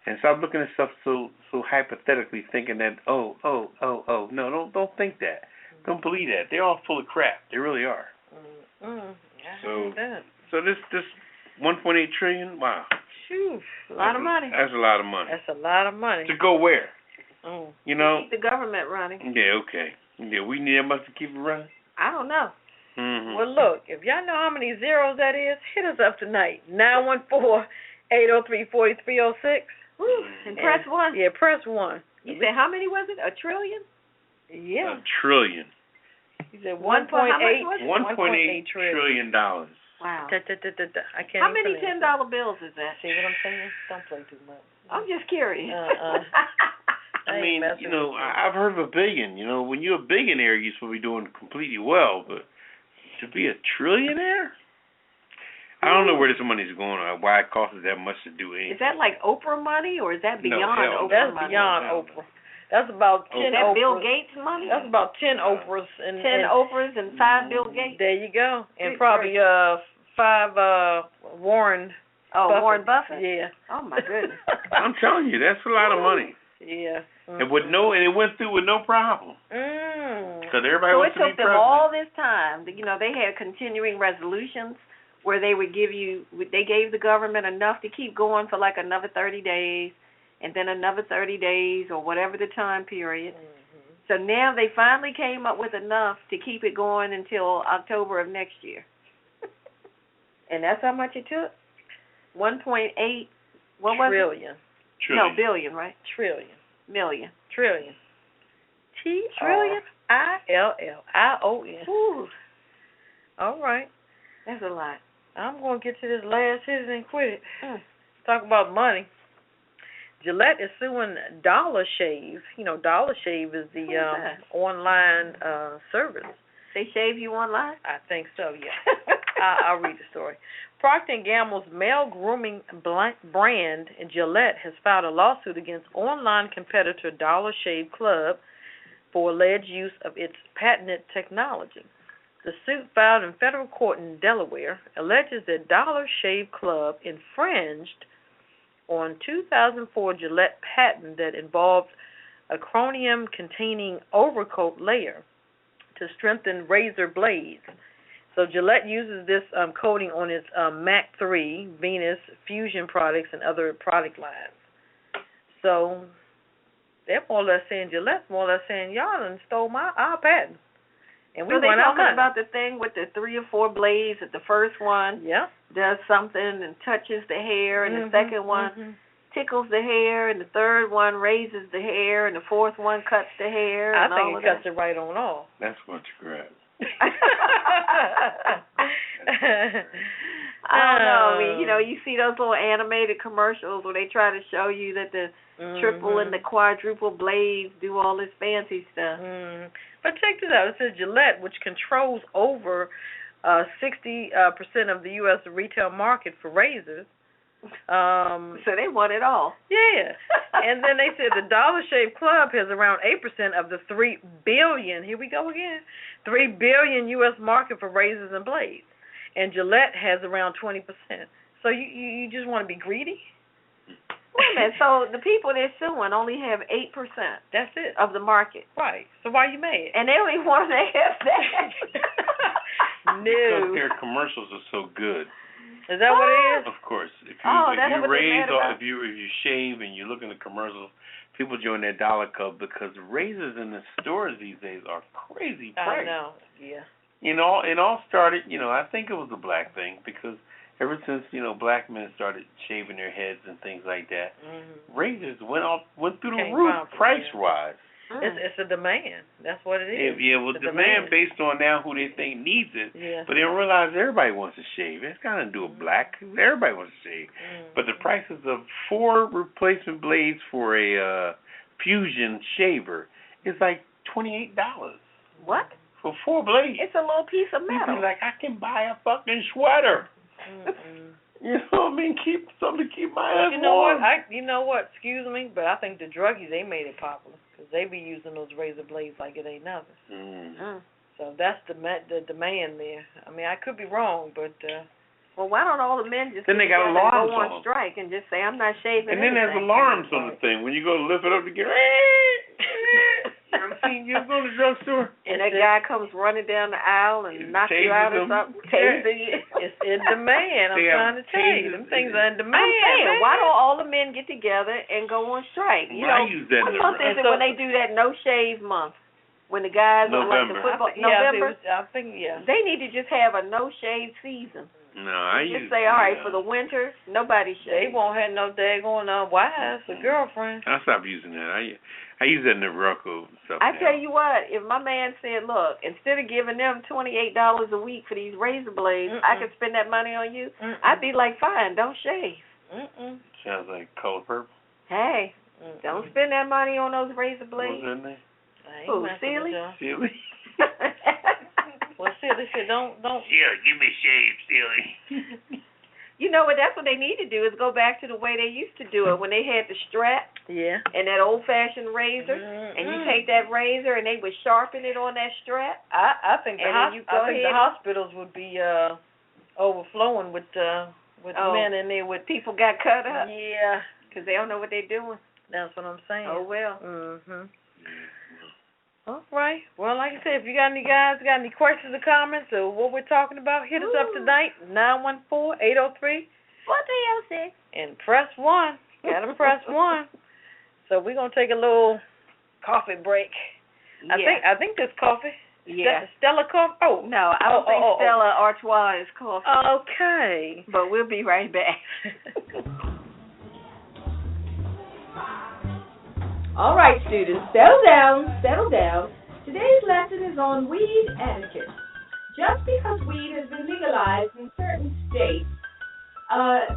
And stop looking at stuff so hypothetically, thinking that no, don't think that, don't believe that. They're all full of crap. They really are. So this 1.8 trillion, wow, a lot of money. That's a lot of money. That's a lot of money. To go where? Keep the government running. Yeah, okay. Yeah, we need that much to keep it running. I don't know. Well, look, if y'all know how many zeros that is, hit us up tonight. 914-803-4306. And press 1. Yeah, press 1. You said how many was it? A trillion? Yeah. A trillion. You said 1.8 trillion dollars. Wow. I can't. How many $10 bills is that? See what I'm saying? Don't play too much. I'm just curious. I mean, I've heard of a billion. When you're a billionaire, you're supposed to be doing completely well, but to be a trillionaire? I don't know where this money's going or why it costs that much to do anything. Is that like Oprah money, or is that beyond Oprah That's money? beyond Oprah. That's about 10 Is that Oprahs. Bill Gates money? That's about 10 Oprahs. 10 Oprahs and 5 Bill Gates? There you go. And probably 5 Warren Buffett. Warren Buffett? Yeah. Oh, my goodness. I'm telling you, that's a lot of money. Yeah. And it went through with no problem. Because everybody So wants it to be took them president. all this time. You know, they had continuing resolutions where they would they gave the government enough to keep going for like another 30 days, and then another 30 days, or whatever the time period. So now they finally came up with enough to keep it going until October of next year. And that's how much it took? 1.8, what was trillion. it? No, billion, right? Trillion. Million. Trillion. Trillion? ILLION. Ooh, All right. that's a lot. I'm going to get to this last hit and quit it. Talk about money. Gillette is suing Dollar Shave. You know, Dollar Shave is the online service. They shave you online? I think so, yeah. I'll read the story. Procter & Gamble's male grooming brand, Gillette, has filed a lawsuit against online competitor Dollar Shave Club for alleged use of its patented technology. The suit, filed in federal court in Delaware, alleges that Dollar Shave Club infringed on 2004 Gillette patent that involved a chromium-containing overcoat layer to strengthen razor blades. So Gillette uses this coating on its Mach 3, Venus, Fusion products, and other product lines. So they're more or less saying, Gillette's more or less saying, y'all done stole our patent. And we so they're want our talking money. about the thing with the 3 or 4 blades, that the first one does something and touches the hair, and the second one tickles the hair, and the third one raises the hair, and the fourth one cuts the hair. I and think all it of cuts it right on off. That's what you grab. I don't know. I mean, you know, you see those little animated commercials where they try to show you that the triple and the quadruple blades do all this fancy stuff. But check this out. It says Gillette, which controls over 60% of the U.S. retail market for razors. So they want it all. Yeah. And then they said the Dollar Shave Club has around 8% of the $3 billion, here we go again, $3 billion U.S. market for razors and blades. And Gillette has around 20%. So you just want to be greedy? Wait a minute. So the people they're suing only have 8%. That's it. Of the market. Right. So why are you mad? And they only want to have that. No. Because their commercials are so good. Is that what it is? Of course. If you shave and you look in the commercials, people join that Dollar Club because razors in the stores these days are crazy price. I know. Yeah. You know, it all started, I think it was a black thing because ever since, black men started shaving their heads and things like that, razors went through the roof price-wise. It's a demand. That's what it is. Demand based on now who they think needs it. Yeah. But they don't realize everybody wants to shave. It's got to do with black. Everybody wants to shave. But the prices of 4 replacement blades for a Fusion shaver is like $28. What? For 4 blades. It's a little piece of metal. People like, I can buy a fucking sweater. You know what I mean? Keep something to keep my ass warm. You know what? Excuse me, but I think the druggies, they made it popular because they be using those razor blades like it ain't nothing. So that's the demand there. I mean, I could be wrong, but well, why don't all the men just then they got alarms go on strike and just say, I'm not shaving and then there's alarms on the thing. When you go to lift it up to get you go to the drugstore. And that guy comes running down the aisle and knocks you out or something. Tasing you. It's in demand. I'm trying to tell you. Them things are in demand. I'm saying, why don't all the men get together and go on strike? I use that what month is it when they do that no shave month? When the guys are like the football November? I think, yeah. They need to just have a no shave season. No, I just say, all right, for the winter, nobody shaves. They won't have no daggone wives or girlfriends. I stopped using that. I use that in the Rocco stuff. I tell you what, if my man said, look, instead of giving them $28 a week for these razor blades, I could spend that money on you, I'd be like, fine, don't shave. Sounds like Color Purple. Hey, don't spend that money on those razor blades. What's that name? Who, Sealy? Sealy. Well, Sealy said, don't. Yeah, give me a shave, Sealy. You know what? That's what they need to do is go back to the way they used to do it when they had the strap and that old-fashioned razor, and you take that razor and they would sharpen it on that strap. I think the hospitals would be overflowing with men in there with people got cut up. Yeah, because they don't know what they're doing. That's what I'm saying. Oh, well. Mhm. All right. Well, like I said, if you got any questions or comments or what we're talking about, hit us up tonight, 914-803. 4306. And press 1. Gotta press 1. So we're going to take a little coffee break. Yeah. I think this coffee. Yeah. Stella coffee? Oh. No, I don't think Stella Artois is coffee. Okay. But we'll be right back. All right, students, settle down, settle down. Today's lesson is on weed etiquette. Just because weed has been legalized in certain states,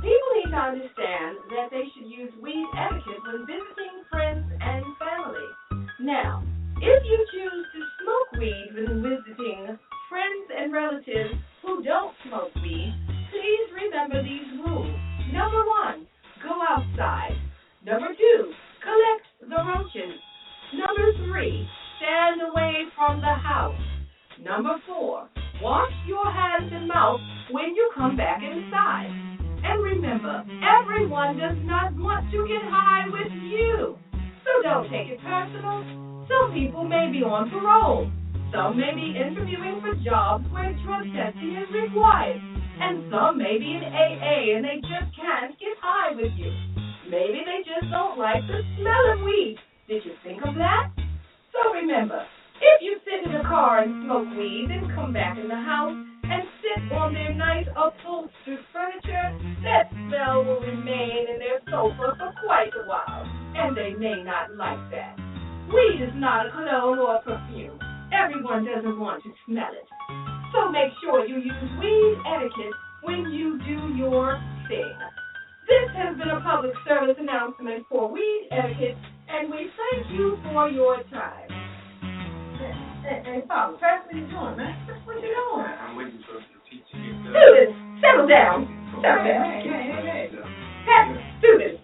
people need to understand that they should use weed etiquette when visiting friends and family. Now, if you choose to smoke weed when visiting friends and relatives who don't smoke weed, please remember these rules. Number 1, go outside. Number 2, collect the roaches. Number 3, stand away from the house. Number 4, wash your hands and mouth when you come back inside. And remember, everyone does not want to get high with you. So don't take it personal. Some people may be on parole. Some may be interviewing for jobs where drug testing is required. And some may be in AA and they just can't get high with you. Maybe they just don't like the smell of weed. Did you think of that? So remember, if you sit in the car and smoke weed, then come back in the house and sit on their nice upholstered furniture, that smell will remain in their sofa for quite a while, and they may not like that. Weed is not a cologne or a perfume. Everyone doesn't want to smell it. So make sure you use weed etiquette when you do your thing. This has been a public service announcement for weed etiquette, and we thank you for your time. Hey, Papa, what are you doing, man? What you doing? I'm waiting for the teacher to get Students, settle down. Settle down. Hey, students.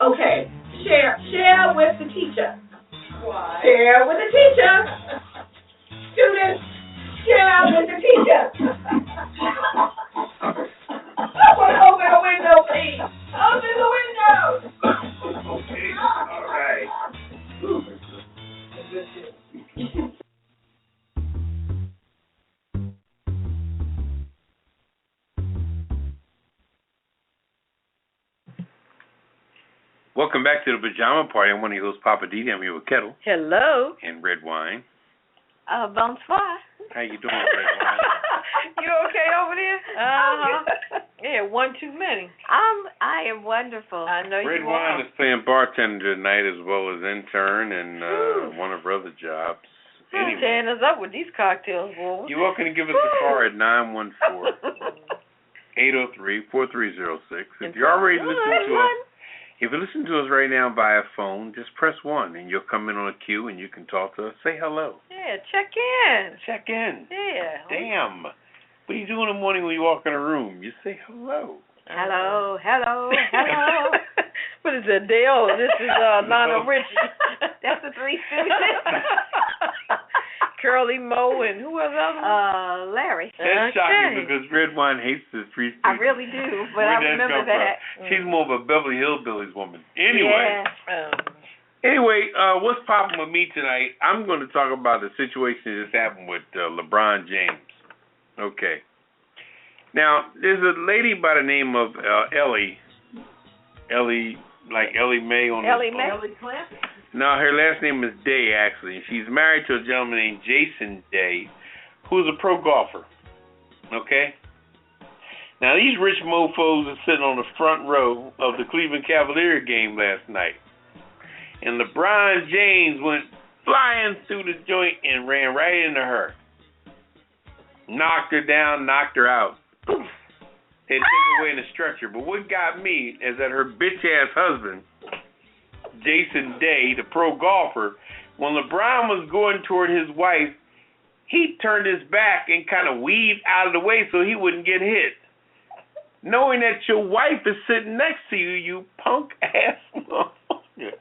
Okay, share with the teacher. Why? Share with the teacher. Students, share with the teacher. Someone open the window, please. Open the window. Okay, all right. Welcome back to the Pajama Party. I'm one of your hosts, Poppa DD. I'm here with Ketel. Hello. And Redwine. Bonsoir. How you doing, Redwine? You okay over there? Yeah, one too many. I am wonderful. I know you are. Redwine is playing bartender tonight as well as intern and one of her other jobs. Anyway, tearing us up with these cocktails, boy. you're welcome to give us a call at 914-803-4306. If you're already listening to us, if you listen to us right now via phone, just press 1 and you'll come in on a queue and you can talk to us. Say hello. Yeah, check in. Check in. Yeah. Damn. What do you do in the morning when you walk in a room? You say hello. Hello. What is it, Dale? This is Lionel Richie. That's the Three Stooges. Curly Moe and who was the other? Larry. That's shocking because Redwine hates the Three Stooges. I really do, but I remember that. She's more of a Beverly Hillbillies woman. Anyway. Yeah. Anyway, what's popping with me tonight? I'm going to talk about the situation that just happened with LeBron James. Okay. Now, there's a lady by the name of Ellie, like Ellie Mae on Ellie the... Mae? No, her last name is Day, actually. She's married to a gentleman named Jason Day, who's a pro golfer. Okay? Now, these rich mofos are sitting on the front row of the Cleveland Cavalier game last night. And LeBron James went flying through the joint and ran right into her. Knocked her down, knocked her out. Poof. They took her away in a stretcher. But what got me is that her bitch-ass husband, Jason Day, the pro golfer, when LeBron was going toward his wife, he turned his back and kind of weaved out of the way so he wouldn't get hit. Knowing that your wife is sitting next to you, you punk-ass motherfucker.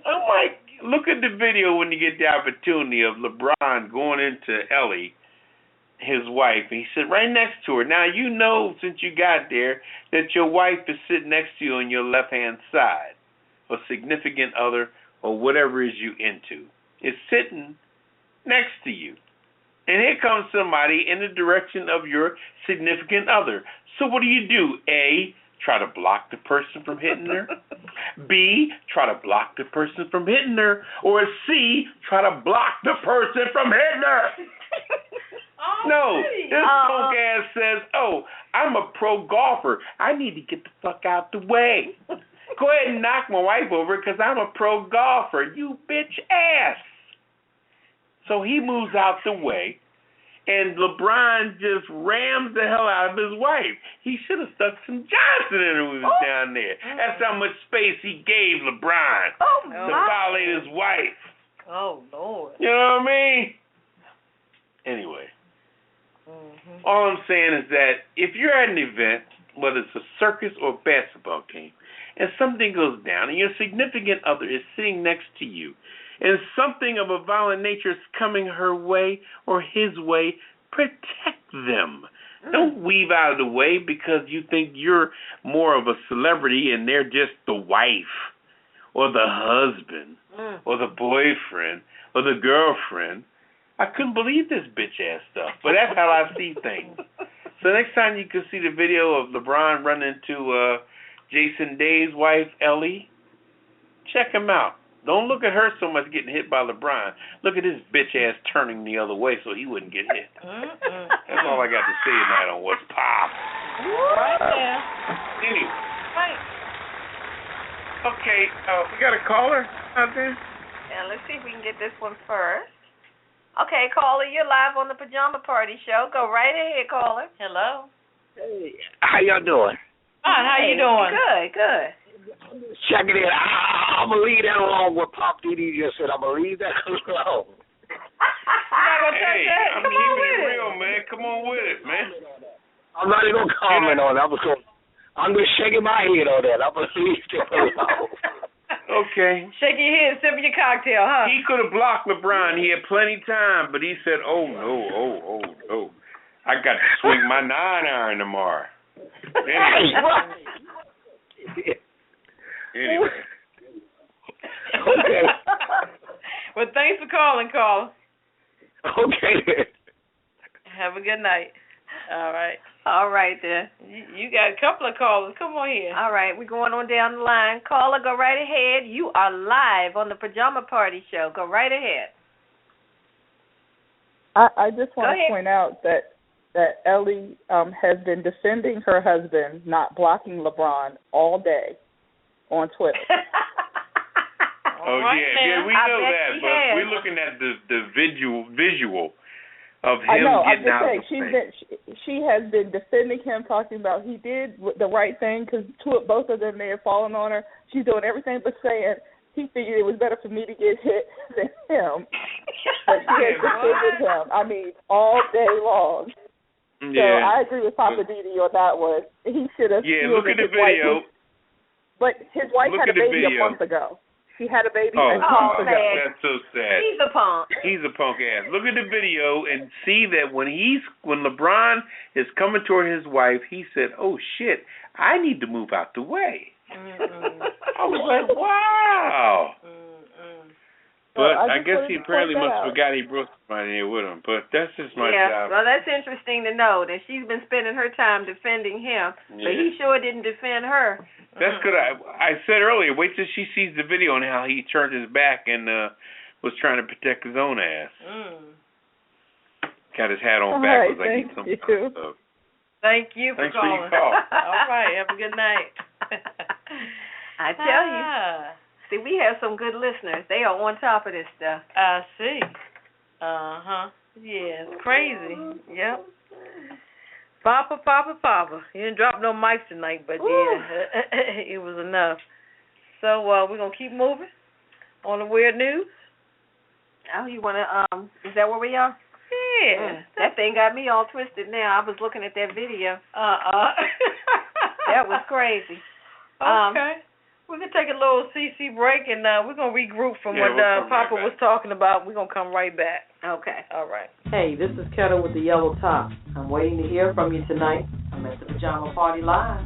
I'm like, look at the video when you get the opportunity of LeBron going into Ellie, his wife, and he sit right next to her. Now, you know, since you got there, that your wife is sitting next to you on your left-hand side. or significant other or whatever it is you into is sitting next to you. And here comes somebody in the direction of your significant other. So what do? A, try to block the person from hitting her. B, try to block the person from hitting her. Or C, try to block the person from hitting her. No, this punk ass says, oh, I'm a pro golfer. I need to get the fuck out the way. Go ahead and knock my wife over because I'm a pro golfer. You bitch ass. So he moves out the way, and LeBron just rams the hell out of his wife. He should have stuck some Johnson in when he was down there. That's how much space he gave LeBron to violate his wife. Oh, Lord. You know what I mean? Anyway, all I'm saying is that if you're at an event, whether it's a circus or a basketball game, and something goes down and your significant other is sitting next to you, and something of a violent nature is coming her way or his way, protect them. Don't weave out of the way because you think you're more of a celebrity and they're just the wife or the husband or the boyfriend or the girlfriend. I couldn't believe this bitch-ass stuff, but that's how I see things. So next time you can see the video of LeBron running into Jason Day's wife, Ellie, check him out. Don't look at her so much getting hit by LeBron. Look at this bitch-ass turning the other way so he wouldn't get hit. That's all I got to say tonight on What's Pop. Right there. Anyway. Right. Okay, we got a caller out there? Yeah, let's see if we can get this one first. Okay, caller, you're live on the Pajama Party Show. Go right ahead, caller. Hello. Hey, how y'all doing? Fine, how you doing? Good, good. Check it in. I'm going to leave that alone what Poppa DD just said. I'm going to leave that alone. Hey, I'm keeping it real, man. Come on with it, man. I'm not even going to comment on it. I'm just shaking my head on that. I'm going to leave that alone. Okay. Shake your head, sip your cocktail, huh? He could have blocked LeBron. He had plenty of time, but he said, oh, no. I got to swing my 9-iron tomorrow. Anyway. Okay. Well, thanks for calling, caller. Okay. Have a good night. All right. All right, then. You got a couple of callers. Come on here. All right, we're going on down the line. Caller, go right ahead. You are live on the Pajama Party Show. Go right ahead. I just want to point out that Ellie has been defending her husband, not blocking LeBron all day on Twitter. Yeah, we know that, but we're looking at the visual of him getting out of the thing. She has been defending him, talking about he did the right thing because both of them may have fallen on her. She's doing everything but saying he figured it was better for me to get hit than him. But she has defended him, all day long. Yeah. So I agree with Poppa DD on that one. He should have. Yeah, look at the video. But his wife had a baby a month ago. She had a baby a month ago. That's so sad. He's a punk. He's a punk ass. Look at the video and see that when LeBron is coming toward his wife, he said, "Oh shit, I need to move out the way." I was like, "Wow." But I guess he apparently must have forgot he brought somebody here with him. But that's just my job. Well, that's interesting to know that she's been spending her time defending him, but he sure didn't defend her. That's good. I said earlier, wait till she sees the video and how he turned his back and was trying to protect his own ass. Got his hat on backwards like he's some kind of stuff. Thank you for calling. Thanks for your call. All right, have a good night. I tell you. See, we have some good listeners. They are on top of this stuff. I see. Yeah, it's crazy. Yep. Poppa. You didn't drop no mics tonight, but yeah, it was enough. So we're going to keep moving on the weird news. Oh, you want to, is that where we are? Yeah. That thing got me all twisted now. I was looking at that video. That was crazy. Okay. We're going to take a little CC break, and we're going to regroup from what Poppa was talking about. We're going to come right back. Okay. All right. Hey, this is Ketel with the Yellow Top. I'm waiting to hear from you tonight. I'm at the Pajama Party Live.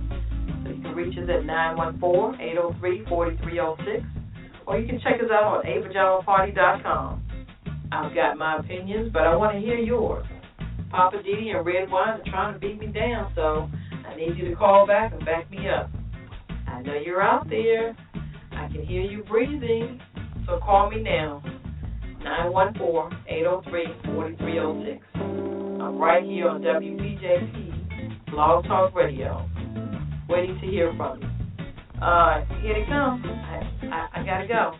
So You can reach us at 914-803-4306, or you can check us out on apajamaparty.com. I've got my opinions, but I want to hear yours. Poppa DD and Redwine are trying to beat me down, so I need you to call back and back me up. I know you're out there. I can hear you breathing, so call me now. 914-803-4306. I'm right here on WBJP Blog Talk Radio, waiting to hear from you. Here they come. I gotta go.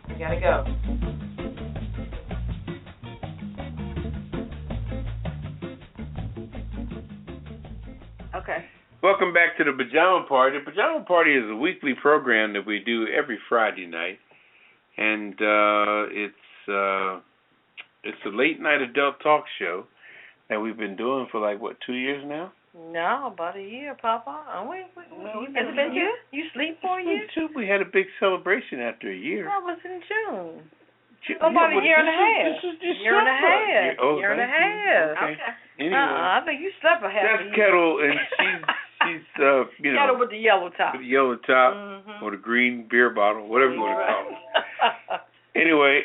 Okay. Welcome back to the Pajama Party. The Pajama Party is a weekly program that we do every Friday night, and it's a late night adult talk show that we've been doing for 2 years now? No, about a year, Papa. Has it been you? You sleep for a year? We had a big celebration after a year. That was in June. About a year and a half. This is December. Year and a half. Oh, year and a half. Okay. Anyway, I think you slept a half a that's year. Ketel, and she's Ketel with the yellow top. With the yellow top, or the green beer bottle, whatever you want to call it. Anyway,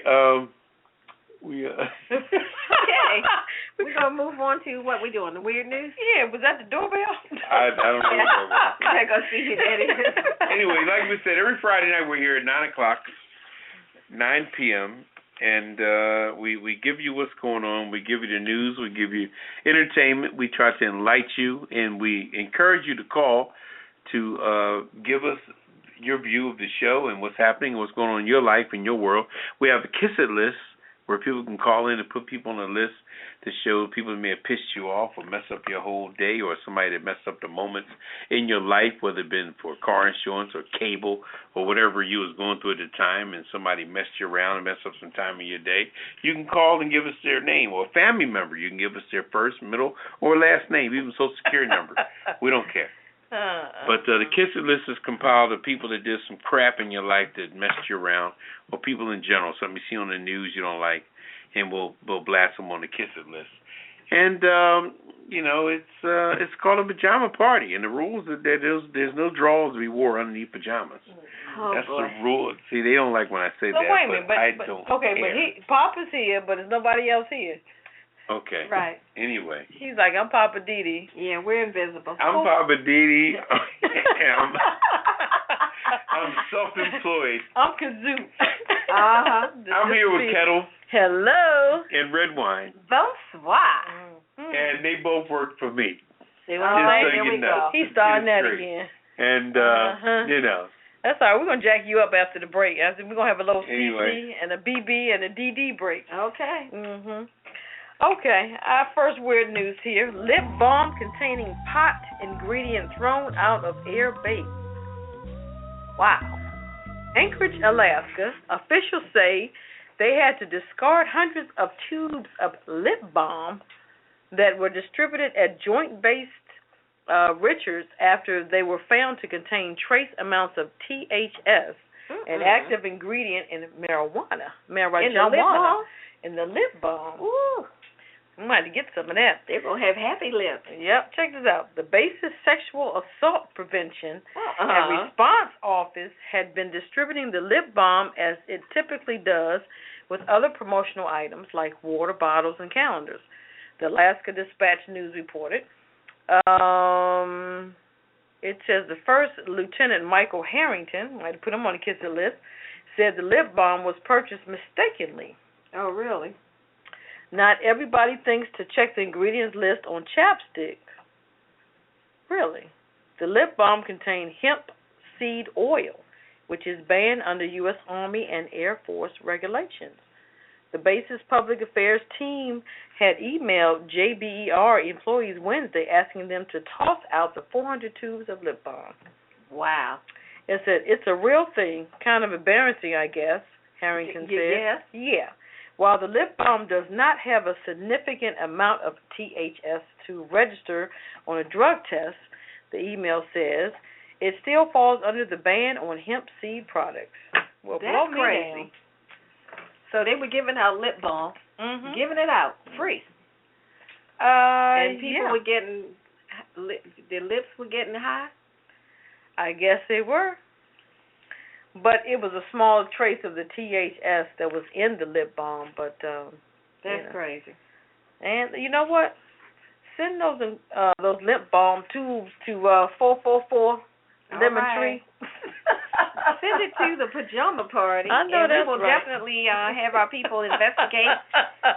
we Okay. We're going to move on to what we doing, the weird news? Yeah, was that the doorbell? I don't know. I go see you, Daddy. Anyway, like we said, every Friday night we're here at 9 o'clock, 9 p.m., and we give you what's going on. We give you the news. We give you entertainment. We try to enlighten you, and we encourage you to call to give us your view of the show and what's happening and what's going on in your life and your world. We have a Kiss It list where people can call in and put people on a list to show people that may have pissed you off or mess up your whole day, or somebody that messed up the moments in your life, whether it been for car insurance or cable or whatever you was going through at the time, and somebody messed you around and messed up some time in your day. You can call and give us their name, or a family member. You can give us their first, middle, or last name, even Social Security number. We don't care. But the Kiss It list is compiled of people that did some crap in your life that messed you around, or people in general, something you see on the news you don't like, and we'll blast them on the Kiss It list. And it's called a pajama party, and the rules are that there's no drawers to be wore underneath pajamas. Oh, that's boy. the rule. See, they don't like when I say that, wait a minute, but I but don't okay, care. but Papa's here, but there's nobody else here. Okay. Right. Anyway. He's like, I'm Poppa DD. Yeah, we're invisible. I'm Poppa DD. I'm self-employed. I'm Kazoo. I'm here with Ketel. Hello. And Redwine. Bonsoir. And they both work for me. There we go. He's starting that again. And, That's all right. We're going to jack you up after the break. We're going to have a little anyway. CC and a BB and a DD break. Okay. Okay, our first weird news here. Lip balm containing pot ingredient thrown out of air base. Wow. Anchorage, Alaska, officials say they had to discard hundreds of tubes of lip balm that were distributed at Joint Base Richards after they were found to contain trace amounts of THS, an active ingredient in marijuana. In the lip balm. Ooh. We might have to get some of that. They're going to have happy lips. Yep, check this out. The Basis Sexual Assault Prevention and Response Office had been distributing the lip balm as it typically does with other promotional items like water bottles and calendars. The Alaska Dispatch News reported. It says the first Lieutenant Michael Harrington, might have put him on the Kiss It list, said the lip balm was purchased mistakenly. Oh, really? Not everybody thinks to check the ingredients list on chapstick. Really. The lip balm contained hemp seed oil, which is banned under U.S. Army and Air Force regulations. The base's public affairs team had emailed JBER employees Wednesday asking them to toss out the 400 tubes of lip balm. Wow. It said, it's a real thing, kind of embarrassing, I guess, Harrington said. Yes? Yeah. While the lip balm does not have a significant amount of THS to register on a drug test, the email says, it still falls under the ban on hemp seed products. Well, that's blow me crazy. down. So they were giving out lip balm, giving it out free. And people were getting, their lips were getting high? I guess they were. But it was a small trace of the THS that was in the lip balm. But that's crazy. And you know what? Send those lip balm tubes to 444 Lemon Tree. Send it to the Pajama Party. I know and that's we will right. definitely have our people investigate,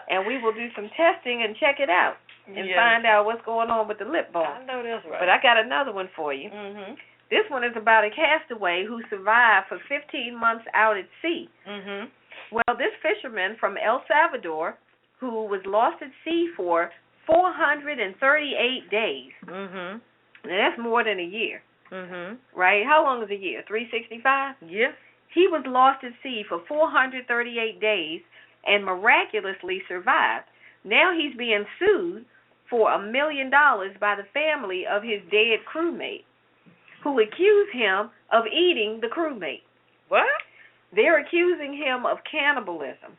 and we will do some testing and check it out and find out what's going on with the lip balm. I know that's right. But I got another one for you. Mhm. This one is about a castaway who survived for 15 months out at sea. Mhm. Well, this fisherman from El Salvador, who was lost at sea for 438 days. Mhm. Now, that's more than a year. Mhm. Right? How long is a year? 365? Yeah. He was lost at sea for 438 days and miraculously survived. Now he's being sued for $1 million by the family of his dead crewmate, who accused him of eating the crewmate. What? They're accusing him of cannibalism.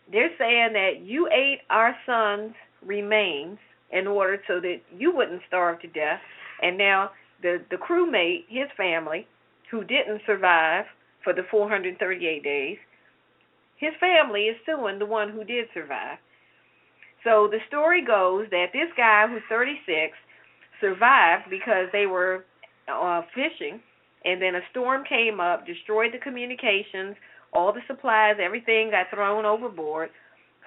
They're saying that you ate our son's remains in order so that you wouldn't starve to death, and now the crewmate, his family, who didn't survive for the 438 days, his family is suing the one who did survive. So the story goes that this guy, who's 36, survived because they were fishing, and then a storm came up, destroyed the communications, all the supplies, everything got thrown overboard.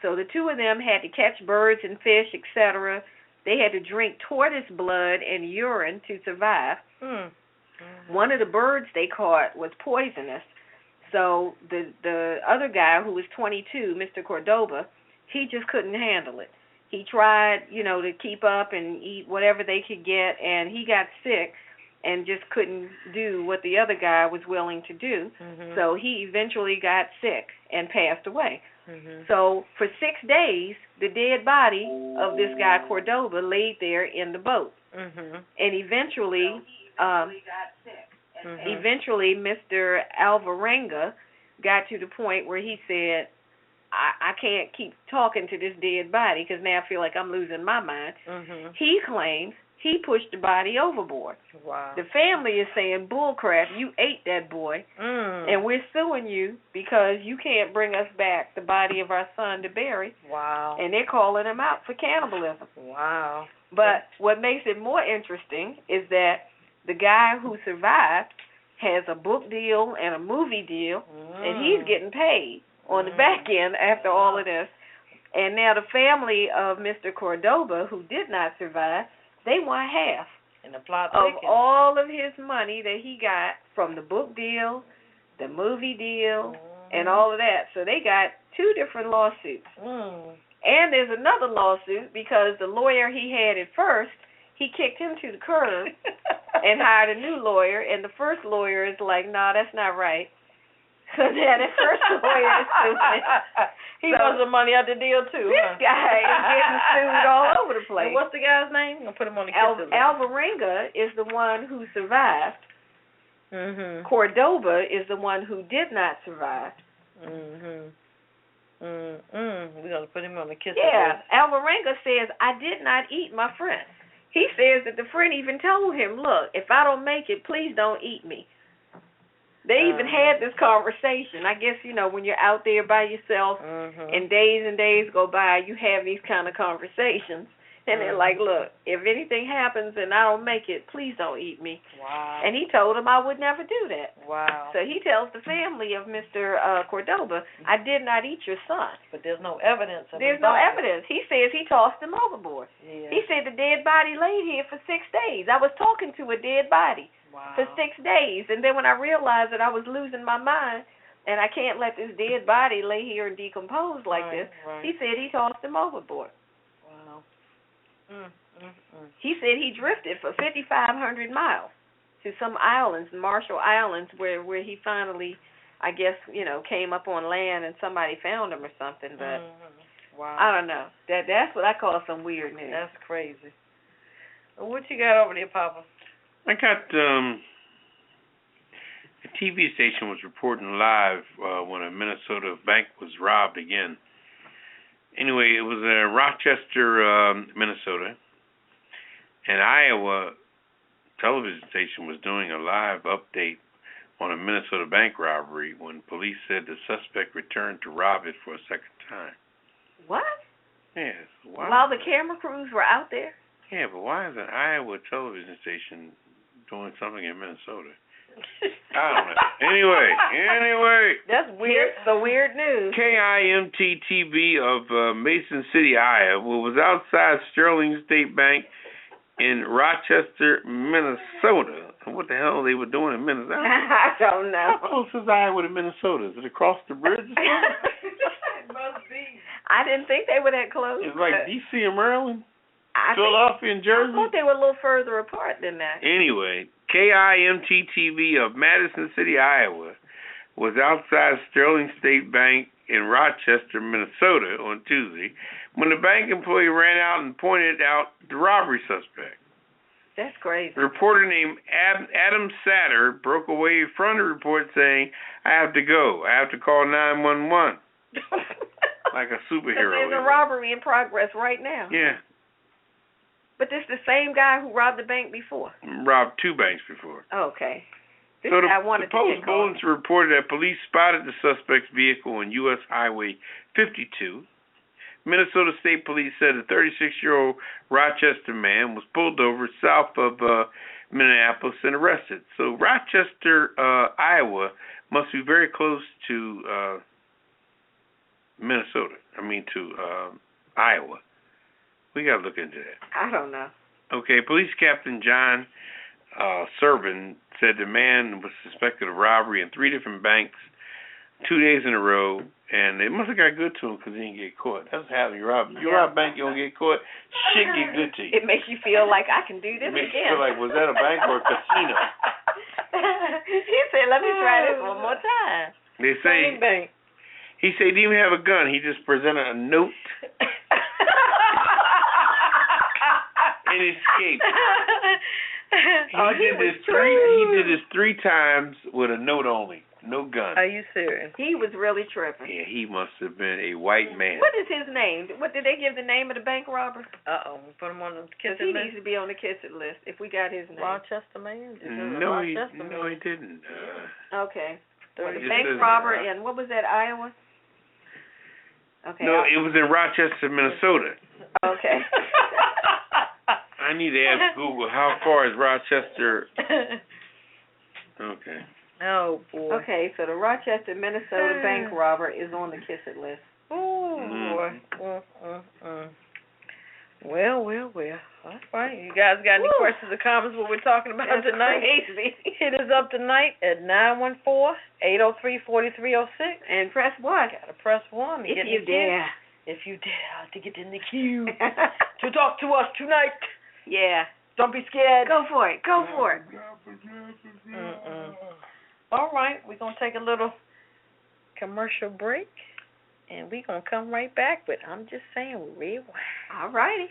So the two of them had to catch birds and fish, etc. They had to drink tortoise blood and urine to survive. One of the birds they caught was poisonous. So the other guy, who was 22, Mr. Cordoba, he just couldn't handle it. He tried, to keep up and eat whatever they could get, and he got sick and just couldn't do what the other guy was willing to do. So he eventually got sick and passed away. So for 6 days, the dead body of this guy Cordoba laid there in the boat. And eventually, Mr. Alvarenga got to the point where he said, I can't keep talking to this dead body because now I feel like I'm losing my mind. He claims he pushed the body overboard. Wow. The family is saying, bullcrap, you ate that boy, and we're suing you because you can't bring us back the body of our son to bury. Wow. And they're calling him out for cannibalism. Wow. But what makes it more interesting is that the guy who survived has a book deal and a movie deal, and he's getting paid on the back end after all of this. And now the family of Mr. Cordoba, who did not survive, they want half And the plot of thickens. all of his money that he got from the book deal, the movie deal, and all of that. So they got two different lawsuits. And there's another lawsuit because the lawyer he had at first, he kicked him to the curb and hired a new lawyer, and the first lawyer is like, nah, that's not right. So now the first lawyer is suing. He wants the money out the deal, too. This guy is getting sued all over the place. And what's the guy's name? I'm going to put him on the Ketel list. Alvarenga is the one who survived. Cordoba is the one who did not survive. We're going to put him on the Ketel Yeah, list. Alvarenga says, I did not eat my friend. He says that the friend even told him, look, if I don't make it, please don't eat me. They even had this conversation. I guess, when you're out there by yourself and days go by, you have these kind of conversations. And they're like, look, if anything happens and I don't make it, please don't eat me. Wow. And he told him I would never do that. Wow. So he tells the family of Mr. Cordoba, I did not eat your son. But there's no evidence of There's his no body. evidence. He says he tossed him overboard. Yeah. He said the dead body laid here for 6 days. I was talking to a dead body for 6 days. And then when I realized that I was losing my mind and I can't let this dead body lay here and decompose like this, he said he tossed him overboard. Wow. He said he drifted for 5,500 miles to some islands, Marshall Islands, where he finally, I guess, came up on land and somebody found him or something. But Wow. I don't know. That's what I call some weird news. That's crazy. What you got over there, Papa? I got a TV station was reporting live when a Minnesota bank was robbed again. Anyway, it was Rochester, Minnesota, and Iowa television station was doing a live update on a Minnesota bank robbery when police said the suspect returned to rob it for a second time. What? Yes. Why? While the camera crews were out there? Yeah, but why is an Iowa television station doing something in Minnesota? I don't know. Anyway. That's weird. The weird news. KIMT-TV of Mason City, Iowa was outside Sterling State Bank in Rochester, Minnesota. What the hell they were doing in Minnesota? I don't know. How close is Iowa to Minnesota? Is it across the bridge or something? It must be. I didn't think they were that close. It's like D.C. and Maryland? I Philadelphia and Jersey? I thought they were a little further apart than that. Anyway, KIMT-TV of Madison City, Iowa was outside Sterling State Bank in Rochester, Minnesota on Tuesday when the bank employee ran out and pointed out the robbery suspect. That's crazy. A reporter named Adam Satter broke away from the report saying, "I have to go. I have to call 911." Like a superhero. There's a robbery in progress right now. Yeah. But this is the same guy who robbed the bank before. Robbed two banks before. Oh, okay. This So the guy wanted Post to Bulletin reported that police spotted the suspect's vehicle on U.S. Highway 52. Minnesota State Police said a 36-year-old Rochester man was pulled over south of Minneapolis and arrested. So Rochester, Iowa, must be very close to Minnesota. To Iowa. We got to look into that. I don't know. Okay, Police Captain John Servin said the man was suspected of robbery in 3 different banks 2 days in a row, and it must have got good to him because he didn't get caught. That's how you rob a bank, you don't get caught, shit get good to you. It makes you feel like I can do this It makes again. you feel like, was that a bank or a casino? He said, let me try this one more time. They say, bank. he said he didn't even have a gun. He just presented a note and escaped. He did this 3 times with a note only, no gun. Are you serious? He was really tripping. Yeah, he must have been a white man. What is his name? What did they give the name of the bank robber? We put him on the Because kitchen he list. needs to be on the kitchen list if we got his name. Rochester man? No, he didn't. Okay. Well, the It bank says robber in, what was that, Iowa? Okay. No, it was in Rochester, Minnesota. Okay. I need to ask Google, how far is Rochester? Okay. Oh, boy. Okay, so the Rochester, Minnesota bank robber is on the kiss it list. Oh, boy. Well. All right. You guys got any questions or comments what we're talking about tonight? Crazy. Hit us up tonight at 914-803-4306. And press 1. Gotta press 1 to If get in you the dare. queue. If you dare to get in the queue to talk to us tonight. Yeah. Don't be scared. Go for it. Go for it. All right. We're going to take a little commercial break. And we're going to come right back with I'm Just Saying Redwine. All righty.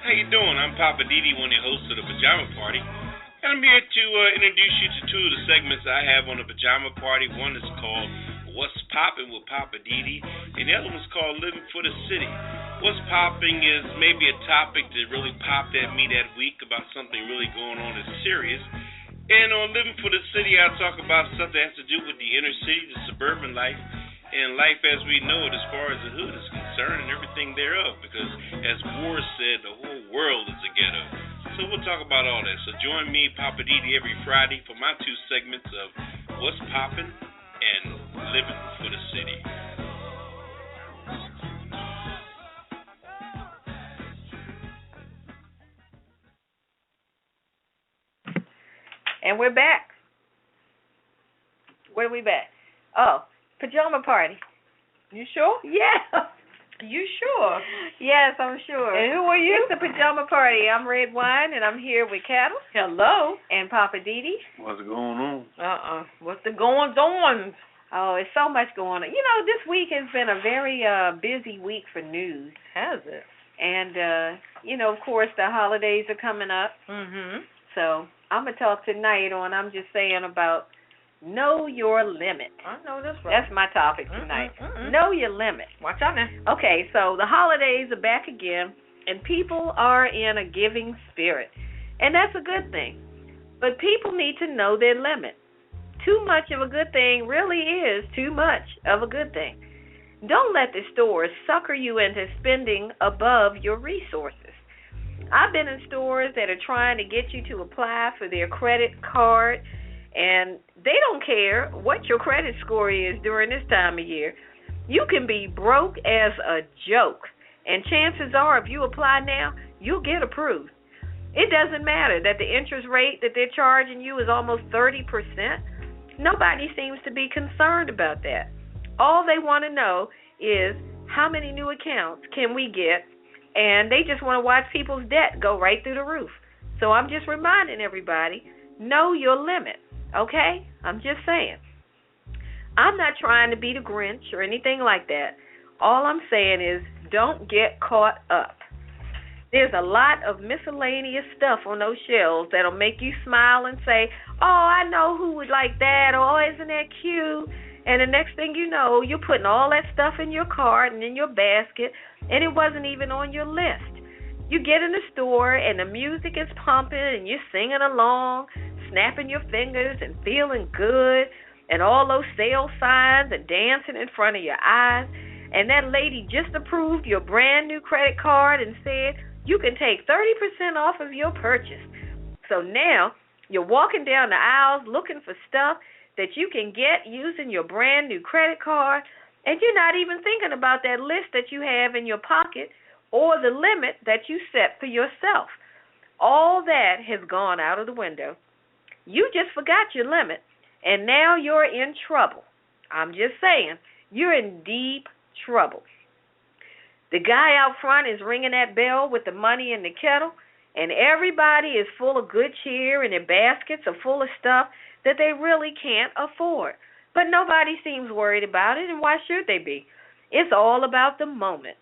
How you doing? I'm Poppa DD, one of the hosts of the Pajama Party. And I'm here to introduce you to 2 of the segments I have on the Pajama Party. One is called What's Poppin' with Poppa DD, and the other one's called Living for the City. What's Popping is maybe a topic that really popped at me that week about something really going on that's serious. And on Living for the City, I'll talk about stuff that has to do with the inner city, the suburban life, and life as we know it as far as the hood is concerned and everything thereof. Because as Moore said, the whole world is a ghetto. So we'll talk about all that. So join me, Poppa DD, every Friday for my 2 segments of What's Poppin' and Living for the City. And we're back. Where are we back? Oh, Pajama Party. You sure? Yeah. You sure? Yes, I'm sure. And who are you? It's the Pajama Party. I'm Redwine, and I'm here with Ketel. Hello. And Poppa DD. What's going on? What's the goings-on? Oh, it's so much going on. You know, this week has been a very busy week for news. Has it? And, of course, the holidays are coming up. Mm-hmm. So I'm going to talk tonight on, I'm just saying, about know your limit. I know that's right. That's my topic tonight. Know your limit. Watch out now. Okay, so the holidays are back again, and people are in a giving spirit. And that's a good thing. But people need to know their limit. Too much of a good thing really is too much of a good thing. Don't let the stores sucker you into spending above your resources. I've been in stores that are trying to get you to apply for their credit card, and they don't care what your credit score is during this time of year. You can be broke as a joke, and chances are if you apply now, you'll get approved. It doesn't matter that the interest rate that they're charging you is almost 30%. Nobody seems to be concerned about that. All they want to know is how many new accounts can we get, and they just want to watch people's debt go right through the roof. So I'm just reminding everybody, know your limit, okay? I'm just saying. I'm not trying to be the Grinch or anything like that. All I'm saying is don't get caught up. There's a lot of miscellaneous stuff on those shelves that'll make you smile and say, oh, I know who would like that, or oh, isn't that cute? And the next thing you know, you're putting all that stuff in your cart and in your basket, and it wasn't even on your list. You get in the store, and the music is pumping, and you're singing along, snapping your fingers and feeling good, and all those sale signs are dancing in front of your eyes, and that lady just approved your brand new credit card and said, you can take 30% off of your purchase. So now you're walking down the aisles looking for stuff that you can get using your brand new credit card, and you're not even thinking about that list that you have in your pocket or the limit that you set for yourself. All that has gone out of the window. You just forgot your limit, and now you're in trouble. I'm just saying, you're in deep trouble. The guy out front is ringing that bell with the money in the kettle, and everybody is full of good cheer, and their baskets are full of stuff that they really can't afford. But nobody seems worried about it, and why should they be? It's all about the moment.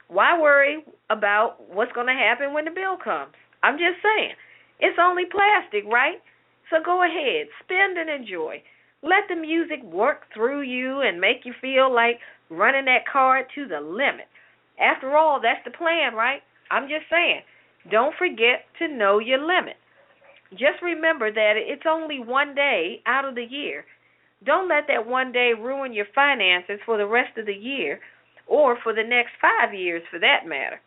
Why worry about what's going to happen when the bill comes? I'm just saying, it's only plastic, right? So go ahead, spend and enjoy. Let the music work through you and make you feel like running that card to the limit. After all, that's the plan, right? I'm just saying, don't forget to know your limit. Just remember that it's only one day out of the year. Don't let that one day ruin your finances for the rest of the year or for the next 5 years for that matter.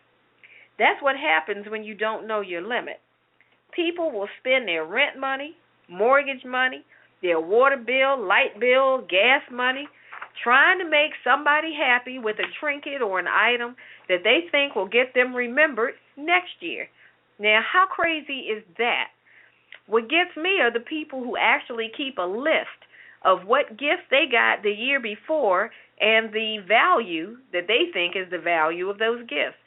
That's what happens when you don't know your limit. People will spend their rent money, mortgage money, their water bill, light bill, gas money, trying to make somebody happy with a trinket or an item that they think will get them remembered next year. Now, how crazy is that? What gets me are the people who actually keep a list of what gifts they got the year before and the value that they think is the value of those gifts.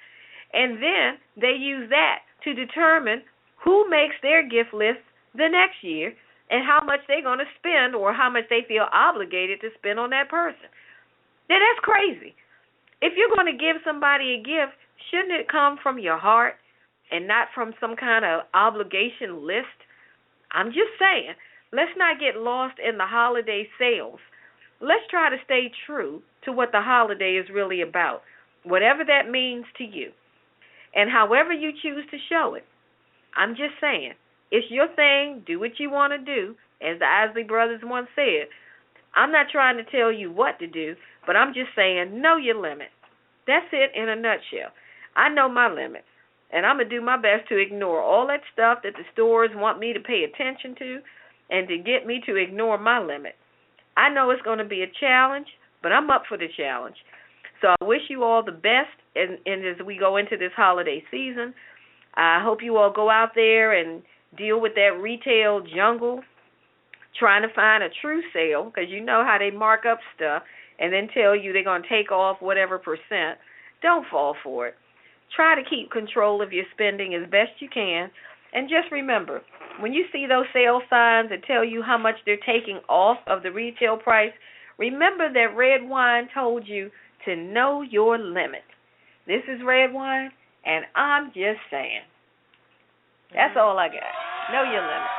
And then they use that to determine who makes their gift list the next year and how much they're going to spend or how much they feel obligated to spend on that person. Now, that's crazy. If you're going to give somebody a gift, shouldn't it come from your heart and not from some kind of obligation list? I'm just saying, let's not get lost in the holiday sales. Let's try to stay true to what the holiday is really about, whatever that means to you, and however you choose to show it. I'm just saying, it's your thing. Do what you want to do, as the Isley Brothers once said. I'm not trying to tell you what to do, but I'm just saying know your limit. That's it in a nutshell. I know my limit, and I'm going to do my best to ignore all that stuff that the stores want me to pay attention to and to get me to ignore my limit. I know it's going to be a challenge, but I'm up for the challenge. So I wish you all the best and as we go into this holiday season. I hope you all go out there and deal with that retail jungle, trying to find a true sale, because you know how they mark up stuff and then tell you they're going to take off whatever percent. Don't fall for it. Try to keep control of your spending as best you can. And just remember, when you see those sale signs that tell you how much they're taking off of the retail price, remember that Redwine told you to know your limit. This is Redwine, and I'm just saying. That's all I got. Know your limit.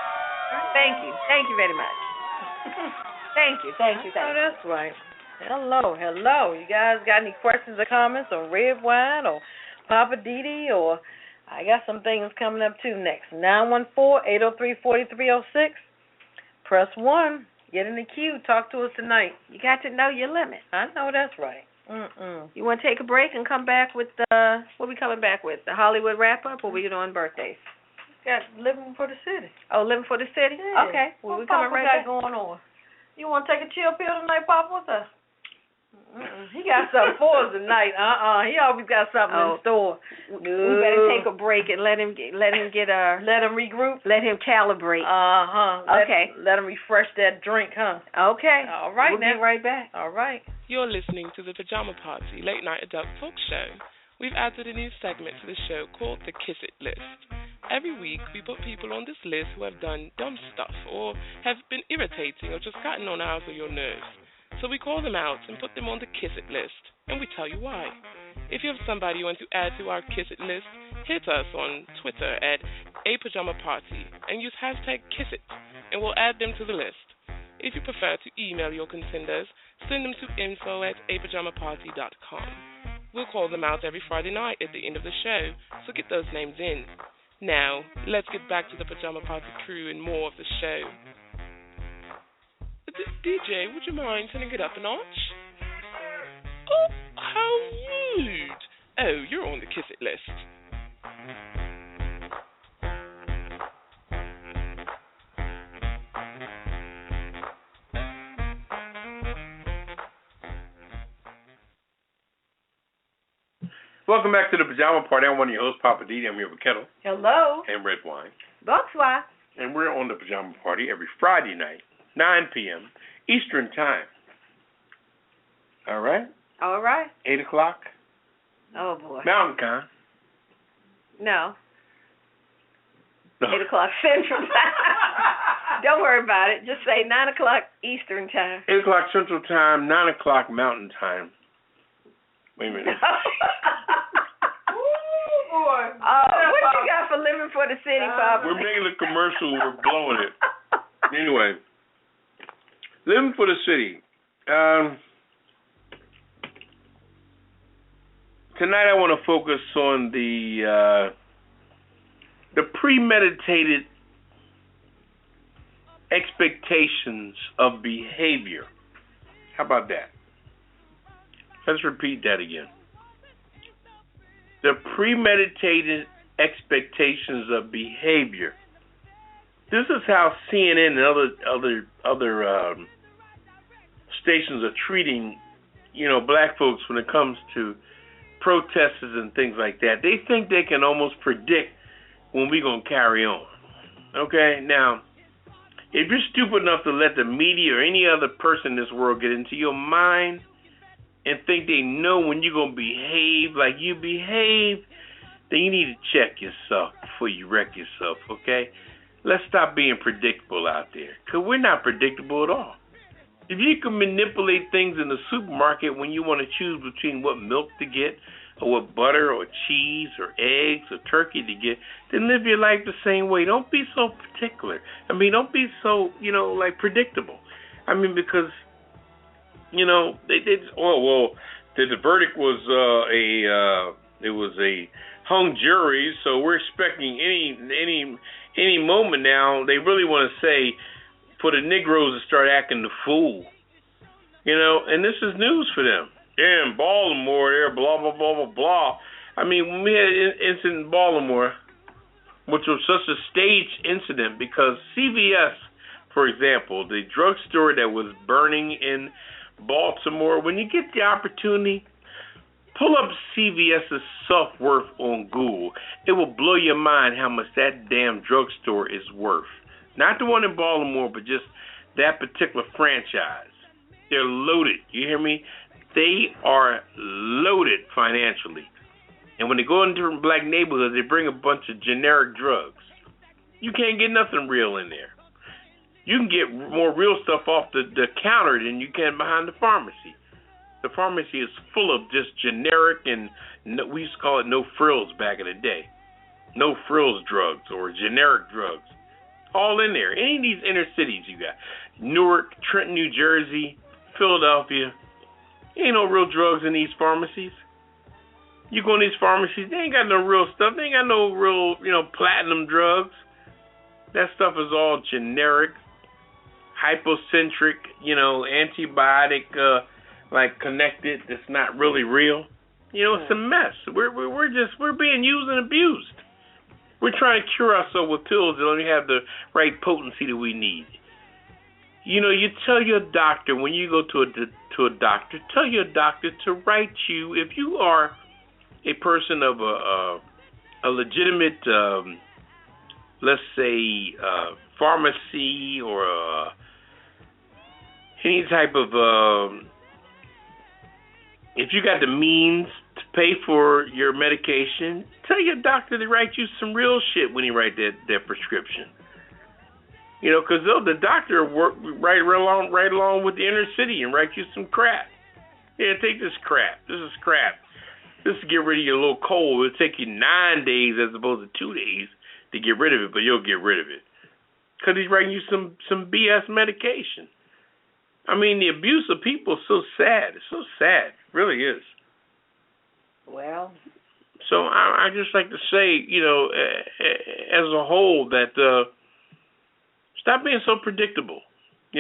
Thank you. Thank you very much. Thank you. Oh, that's right. Hello. You guys got any questions or comments on Redwine or Poppa DD or I got some things coming up too next. 914-803-4306. Press 1. Get in the queue. Talk to us tonight. You got to know your limit. I know that's right. You want to take a break and come back with what we coming back with? The Hollywood wrap-up, or we doing birthdays? Got Living for the City. Oh, Living for the City? Yeah. Okay. Well, we coming Papa right got back. going on? You want to take a chill pill tonight, Papa? What's up? He got something for us tonight. He always got something in store. No. We better take a break and let him regroup. Let him calibrate. Okay. Let him refresh that drink, huh? Okay. All right. We'll be right back. All right. You're listening to the Pajama Party late night adult talk show. We've added a new segment to the show called the Kiss It List. Every week we put people on this list who have done dumb stuff or have been irritating or just gotten on out of your nerves. So we call them out and put them on the Kiss It list, and we tell you why. If you have somebody you want to add to our Kiss It list, hit us on Twitter at @PajamaParty and use hashtag KissIt, and we'll add them to the list. If you prefer to email your contenders, send them to info@apajamaparty.com. We'll call them out every Friday night at the end of the show, so get those names in. Now, let's get back to the Pajama Party crew and more of the show. DJ, would you mind turning it up a notch? Oh, how rude. Oh, you're on the Kiss It list. Welcome back to the Pajama Party. I'm one of your hosts, Poppa DD. I'm here with Ketel. Hello. And Redwine. Bonsoir. And we're on the Pajama Party every Friday night, 9 p.m. Eastern Time. All right? All right. 8 o'clock. Oh, boy. Mountain Time. No. 8 o'clock Central Time. Don't worry about it. Just say 9 o'clock Eastern Time. 8 o'clock Central Time, 9 o'clock Mountain Time. Wait a minute. Oh, boy. What you got for Living for the City, Papa? We're making a commercial. We're blowing it. Anyway. Living for the City. Tonight I want to focus on the premeditated expectations of behavior. How about that? Let's repeat that again. The premeditated expectations of behavior. This is how CNN and other stations are treating, black folks when it comes to protesters and things like that. They think they can almost predict when we're going to carry on. Okay? Now, if you're stupid enough to let the media or any other person in this world get into your mind and think they know when you're going to behave like you behave, then you need to check yourself before you wreck yourself, okay? Let's stop being predictable out there, because we're not predictable at all. If you can manipulate things in the supermarket when you want to choose between what milk to get or what butter or cheese or eggs or turkey to get, then live your life the same way. Don't be so particular. Don't be so, predictable. Because, the verdict was it was a hung jury, so we're expecting any moment now. They really want to say for the Negroes to start acting the fool, and this is news for them. Yeah, in Baltimore, they're blah, blah, blah, blah, blah. When we had an incident in Baltimore, which was such a staged incident, because CVS, for example, the drugstore that was burning in Baltimore, when you get the opportunity, pull up CVS's self-worth on Google. It will blow your mind how much that damn drugstore is worth. Not the one in Baltimore, but just that particular franchise. They're loaded. You hear me? They are loaded financially. And when they go into black neighborhoods, they bring a bunch of generic drugs. You can't get nothing real in there. You can get more real stuff off the counter than you can behind the pharmacy. The pharmacy is full of just generic and we used to call it no frills back in the day. No frills drugs or generic drugs. All in there. Any of these inner cities you got. Newark, Trenton, New Jersey, Philadelphia. Ain't no real drugs in these pharmacies. You go in these pharmacies, they ain't got no real stuff. They ain't got no real, platinum drugs. That stuff is all generic, hypocentric, antibiotic, connected. That's not really real. It's a mess. We're being used and abused. We're trying to cure ourselves with pills that only have the right potency that we need. You tell your doctor when you go to a doctor, tell your doctor to write you, if you are a person of a legitimate, let's say, pharmacy or any type of, if you got the means to pay for your medication, tell your doctor to write you some real shit when he write that prescription. Because the doctor will work right along with the inner city and write you some crap. Yeah, take this crap. This is crap. This is get rid of your little cold. It'll take you 9 days as opposed to 2 days to get rid of it, but you'll get rid of it. Because he's writing you some BS medication. I mean, the abuse of people is so sad. It's so sad. It really is. Well. So I just like to say, as a whole, that stop being so predictable, I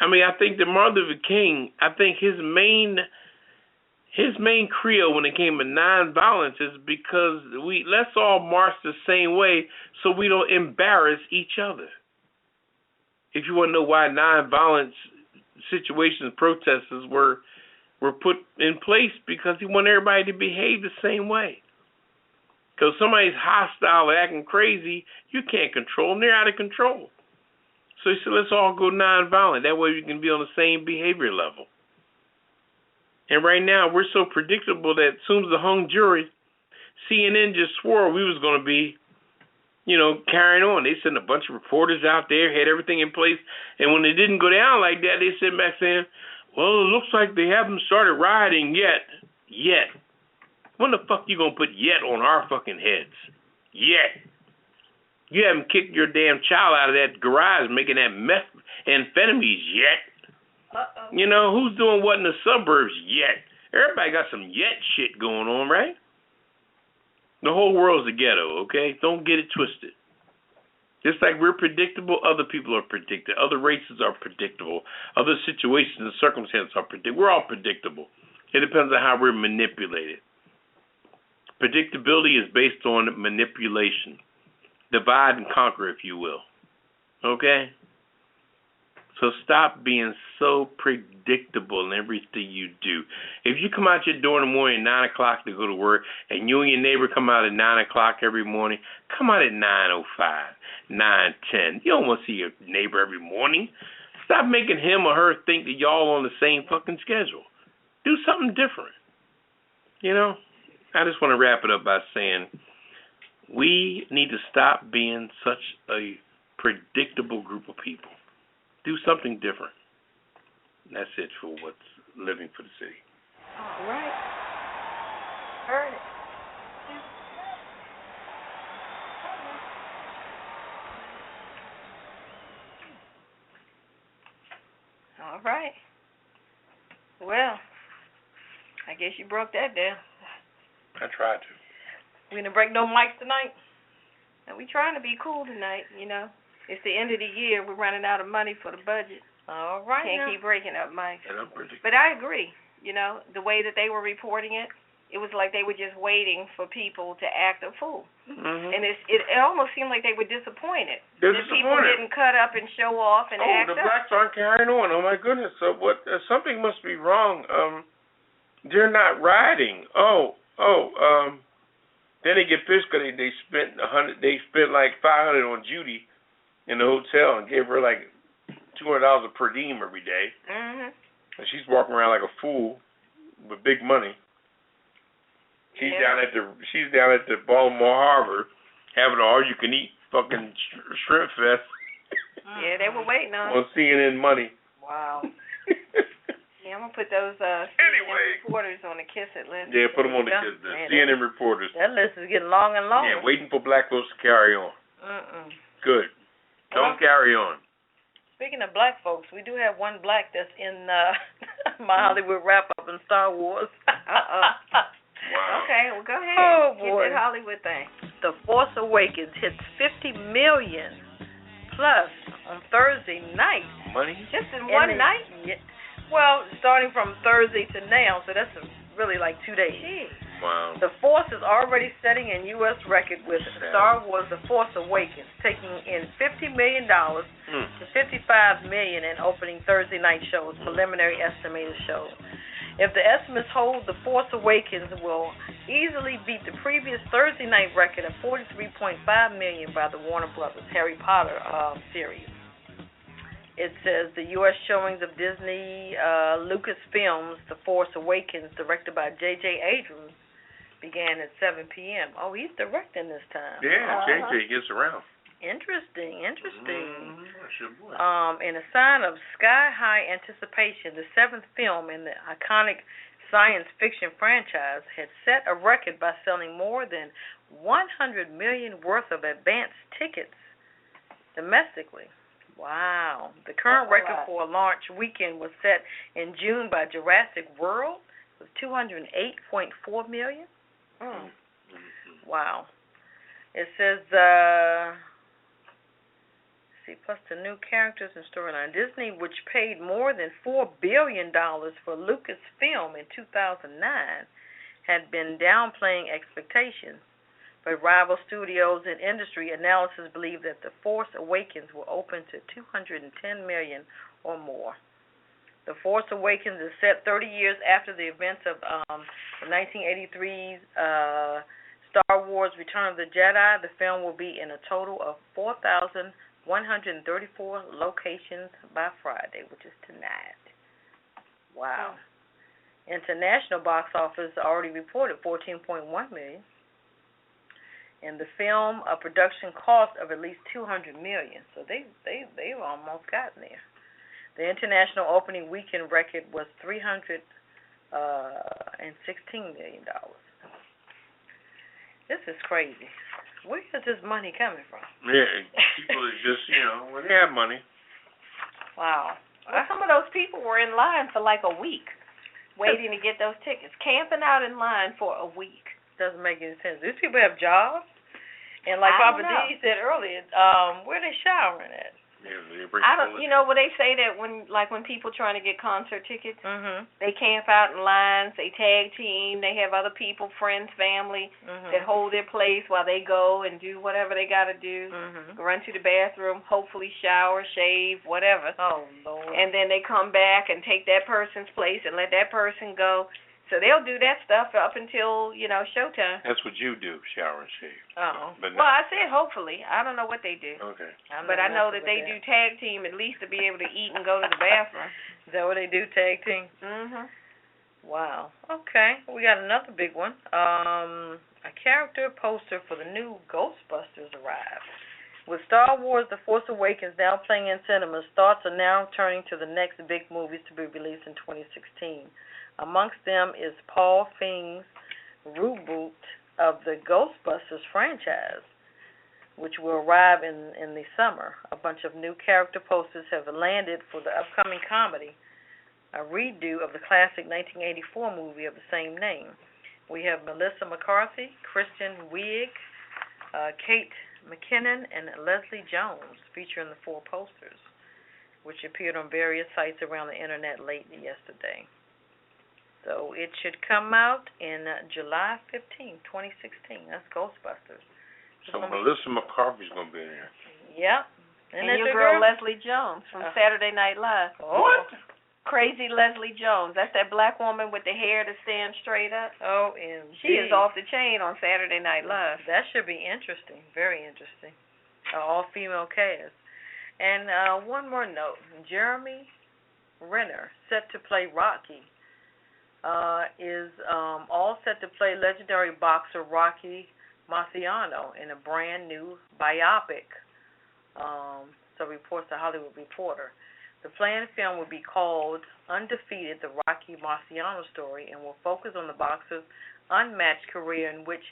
mean, I think that Martin Luther King, I think his main credo when it came to nonviolence is because let's all march the same way so we don't embarrass each other. If you want to know why nonviolence situations, protests were put in place, because he wanted everybody to behave the same way. Because somebody's hostile or acting crazy, you can't control them. They're out of control. So he said, let's all go nonviolent. That way we can be on the same behavior level. And right now, we're so predictable that as soon as the hung jury, CNN just swore we was going to be, carrying on. They sent a bunch of reporters out there, had everything in place. And when it didn't go down like that, they said back saying, well, it looks like they haven't started rioting yet. Yet. When the fuck you going to put yet on our fucking heads? Yet. You haven't kicked your damn child out of that garage making that methamphetamines yet. Uh-oh. Who's doing what in the suburbs yet? Everybody got some yet shit going on, right? The whole world's a ghetto, okay? Don't get it twisted. Just like we're predictable, other people are predictable. Other races are predictable. Other situations and circumstances are predictable. We're all predictable. It depends on how we're manipulated. Predictability is based on manipulation. Divide and conquer, if you will. Okay? So stop being so predictable in everything you do. If you come out your door in the morning at 9 o'clock to go to work, and you and your neighbor come out at 9 o'clock every morning, come out at 9:05, 9:10. You don't want to see your neighbor every morning. Stop making him or her think that y'all on the same fucking schedule. Do something different. I just want to wrap it up by saying we need to stop being such a predictable group of people. Do something different. That's it for what's living for the city. All right. Heard it. All right. Well, I guess you broke that down. I tried to. We didn't break no mics tonight. And we trying to be cool tonight, It's the end of the year. We're running out of money for the budget. All right. Can't keep breaking up mics. But I agree. The way that they were reporting it, it was like they were just waiting for people to act a fool. Mm-hmm. And it almost seemed like they were disappointed. They're that disappointed. People didn't cut up and show off and act up. Oh, the blacks aren't carrying on. Oh, my goodness. So what? Something must be wrong. They're not riding. Then they get pissed because they spent like $500 on Judy in the hotel and gave her like $200 per diem every day. Mm-hmm. And she's walking around like a fool with big money. She's down at the Baltimore Harbor having an all-you-can-eat fucking shrimp fest. Yeah, they were waiting on CNN money. Wow. Yeah, I'm going to put those reporters on the Kiss It list. Yeah, put them on the CNN reporters. That list is getting long and long. Yeah, waiting for black folks to carry on. Good. Don't carry on. Speaking of black folks, we do have one black that's in my Hollywood wrap-up in Star Wars. Hollywood thing. The Force Awakens hits 50 million plus on Thursday night. Money? Just in one night? Yeah. Well, starting from Thursday to now, so that's really like 2 days. Gee. Wow. The Force is already setting a U.S. record with Star Wars The Force Awakens, taking in $50 million to $55 million in opening Thursday night shows, preliminary estimated shows. If the estimates hold, The Force Awakens will easily beat the previous Thursday night record of $43.5 million by the Warner Brothers Harry Potter series. It says the U.S. showings of Disney Lucasfilms The Force Awakens, directed by J.J. Abrams, began at 7 p.m. Oh, he's directing this time. Yeah, JJ gets around. Interesting. That's your boy. In a sign of sky-high anticipation, the seventh film in the iconic science fiction franchise had set a record by selling more than 100 million worth of advance tickets domestically. Wow. The current record for a launch weekend was set in June by Jurassic World with 208.4 million. Wow. It says, plus the new characters and storyline. Disney, which paid more than $4 billion for Lucasfilm in 2009, had been downplaying expectations. But rival studios and industry analysts believe that The Force Awakens will open to $210 million or more. The Force Awakens is set 30 years after the events of the 1983's Star Wars Return of the Jedi. The film will be in a total of 4,134 locations by Friday, which is tonight. Wow. International box office already reported $14.1 million. And the film, a production cost of at least $200 million. So they've almost gotten there. The international opening weekend record was $316 million. This is crazy. Where is this money coming from? Yeah, people are just, when they have money. Wow. Well, some of those people were in line for like a week waiting to get those tickets, camping out in line for a week. Doesn't make any sense. These people have jobs? And like Poppa DD said earlier, where are they showering at? I don't. Where they say that when people trying to get concert tickets, they camp out in lines, they tag team, they have other people, friends, family that hold their place while they go and do whatever they got to do, run to the bathroom, hopefully shower, shave, whatever. Oh Lord! And then they come back and take that person's place and let that person go. So they'll do that stuff up until, showtime. That's what you do, shower and shave. Oh. Well, I said hopefully. I don't know what they do. Okay. But I know that they do tag team at least to be able to eat and go to the bathroom. Is that what they do, tag team? Wow. Okay. We got another big one. A character poster for the new Ghostbusters arrived. With Star Wars The Force Awakens now playing in cinemas, thoughts are now turning to the next big movies to be released in 2016. Amongst them is Paul Feig's reboot of the Ghostbusters franchise, which will arrive in the summer. A bunch of new character posters have landed for the upcoming comedy, a redo of the classic 1984 movie of the same name. We have Melissa McCarthy, Kristen Wiig, Kate McKinnon, and Leslie Jones featuring the 4 posters, which appeared on various sites around the internet late yesterday. So it should come out in July 15, 2016. That's Ghostbusters. So Melissa McCarthy's going to be in there. Yep. And your girl Leslie Jones from Saturday Night Live. What? Crazy Leslie Jones. That's that black woman with the hair that stands straight up. OMG. She is off the chain on Saturday Night Live. That should be interesting. Very interesting. All-female cast. And one more note. Jeremy Renner, set to play Rocky, is all set to play legendary boxer Rocky Marciano in a brand new biopic. So reports the Hollywood Reporter. The planned film will be called Undefeated, the Rocky Marciano story, and will focus on the boxer's unmatched career in which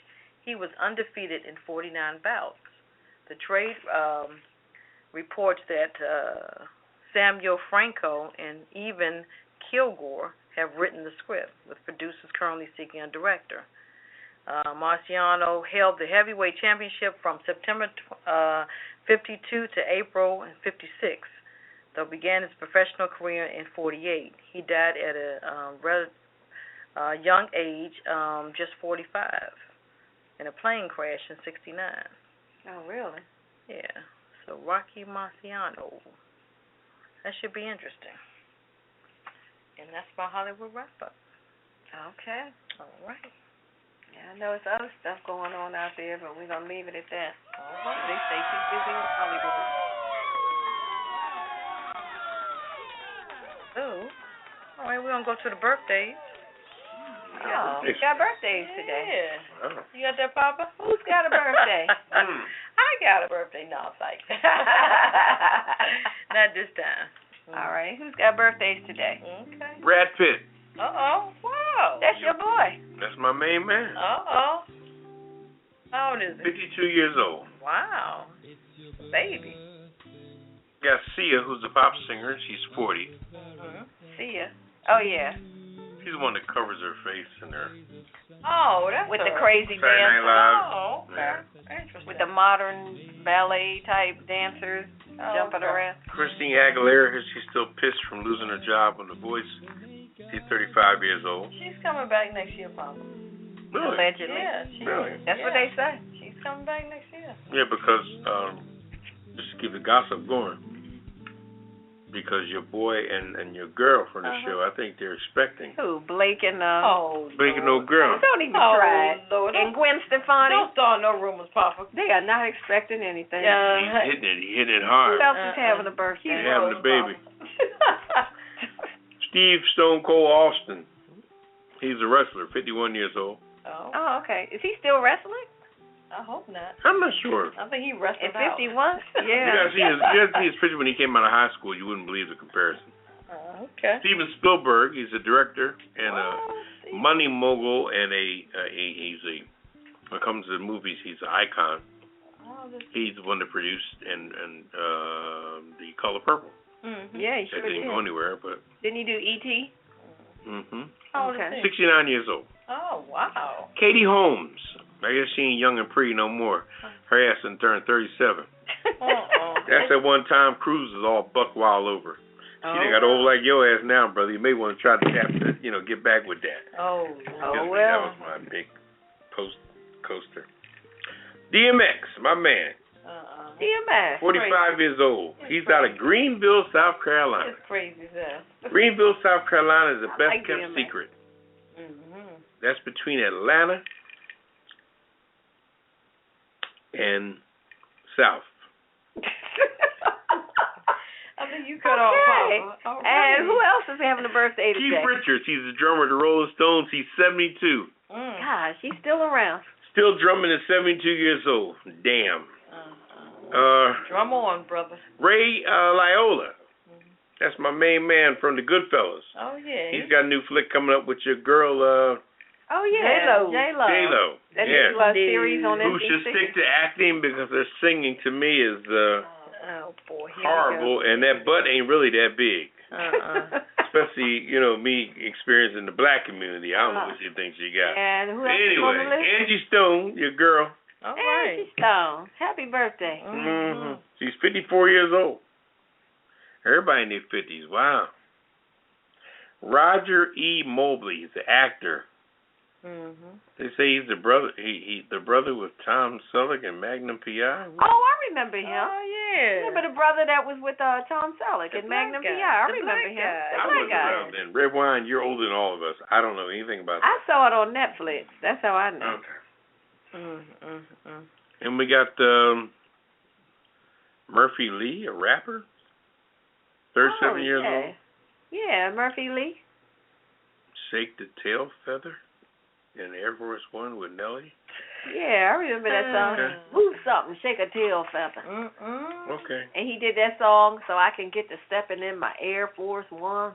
he was undefeated in 49 bouts. The trade reports that Samuel Franco and Evan Kilgore have written the script, with producers currently seeking a director. Marciano held the heavyweight championship from September 52 to April 56. Though began his professional career in 48. He died at a young age, just 45, in a plane crash in 69. Oh, really? Yeah. So Rocky Marciano. That should be interesting. And that's my Hollywood wrap-up. Okay. All right. Yeah, I know it's other stuff going on out there, but we're going to leave it at that. All right. They stay too busy in Hollywood. So, all right, we're going to go to the birthdays. Oh, we got birthdays today. Yeah. Oh. You got that, Papa? Who's got a birthday? I got a birthday. No, I'm psyched. Not this time. All right, who's got birthdays today? Okay. Brad Pitt. Uh-oh. Wow. That's your boy. That's my main man. Uh-oh. How old is he? 52 years old. Wow. Baby. Got Sia, who's a pop singer. She's 40. See ya. Oh, yeah. She's the one that covers her face and her Oh, that's With a... the crazy Saturday Night dance. Live. Oh, okay. Yeah. Interesting. With the modern ballet type dancers jumping around. Christine Aguilera, she's still pissed from losing her job on The Voice. She's 35 years old. She's coming back next year, Papa. Really? Allegedly. Yeah, she Really? is. That's what they say. She's coming back next year. Yeah, because just to keep the gossip going, because your boy and your girl from the show, I think they're expecting. Who? Blake and Blake and no girl. Don't even try it. Lord. And Gwen Stefani. Don't start no rumors, Papa. They are not expecting anything. He's hitting it hard. Who else is having a birthday? He's having a baby. Steve Stone Cold Austin. He's a wrestler, 51 years old. Oh, okay. Is he still wrestling? I hope not. I'm not sure. I think he wrestled At 51? You Yeah. gotta see his picture when he came out of high school. You wouldn't believe the comparison. Okay. Steven Spielberg, he's a director and a money mogul, and when it comes to the movies, he's an icon. He's the one that produced and The Color Purple. Mm-hmm. Yeah, he sure That didn't go anywhere, but. Didn't he do E.T.? Oh, Okay. 69 years old. Oh, wow. Katie Holmes. I guess she ain't young and pretty no more. Her ass done turned 37. That's that one time Cruise is all buck wild over. She done got old like your ass now, brother. You may want to try to get back with that. Oh, That was my big coaster. DMX, my man. DMX. 45 years old. He's out of Greenville, South Carolina. It's crazy, that. Greenville, South Carolina is the best like kept DMX. secret. That's between Atlanta and South. I think you cut off Papa. And who else is having a birthday today? Keith Richards, he's the drummer of the Rolling Stones. He's 72. Gosh, he's still around. Still drumming at 72 years old. Damn. Drum on, brother. Ray Liotta. That's my main man from the Goodfellas. Oh, yeah. He's got a new flick coming up with your girl, Oh, yeah. J-Lo. J-Lo. That Yeah. new series on Who NBC. should stick to acting because their singing to me is Oh, boy. Here horrible, and that butt ain't really that big. Especially, me experiencing the black community. I don't know what she thinks she got. And who else Anyway, is on the list? Angie Stone, your girl. All right. Angie Stone. Happy birthday. She's 54 years old. Everybody in their 50s. Wow. Roger E. Mobley is the actor. They say he's the brother. He the brother with Tom Selleck and Magnum P.I. Oh, I remember him. Oh, yeah. Remember the brother that was with Tom Selleck and Magnum P.I. I remember him. I wasn't around then. Redwine, you're older than all of us. I don't know anything about that. I saw it on Netflix. That's how I know. Okay. And we got Murphy Lee, a rapper, 37 years old. Yeah, Murphy Lee. Shake the Tail Feather in Air Force One with Nelly. Yeah, I remember that song. Okay. Move something, shake a tail feather. Okay. And he did that song so I can get to stepping in my Air Force One.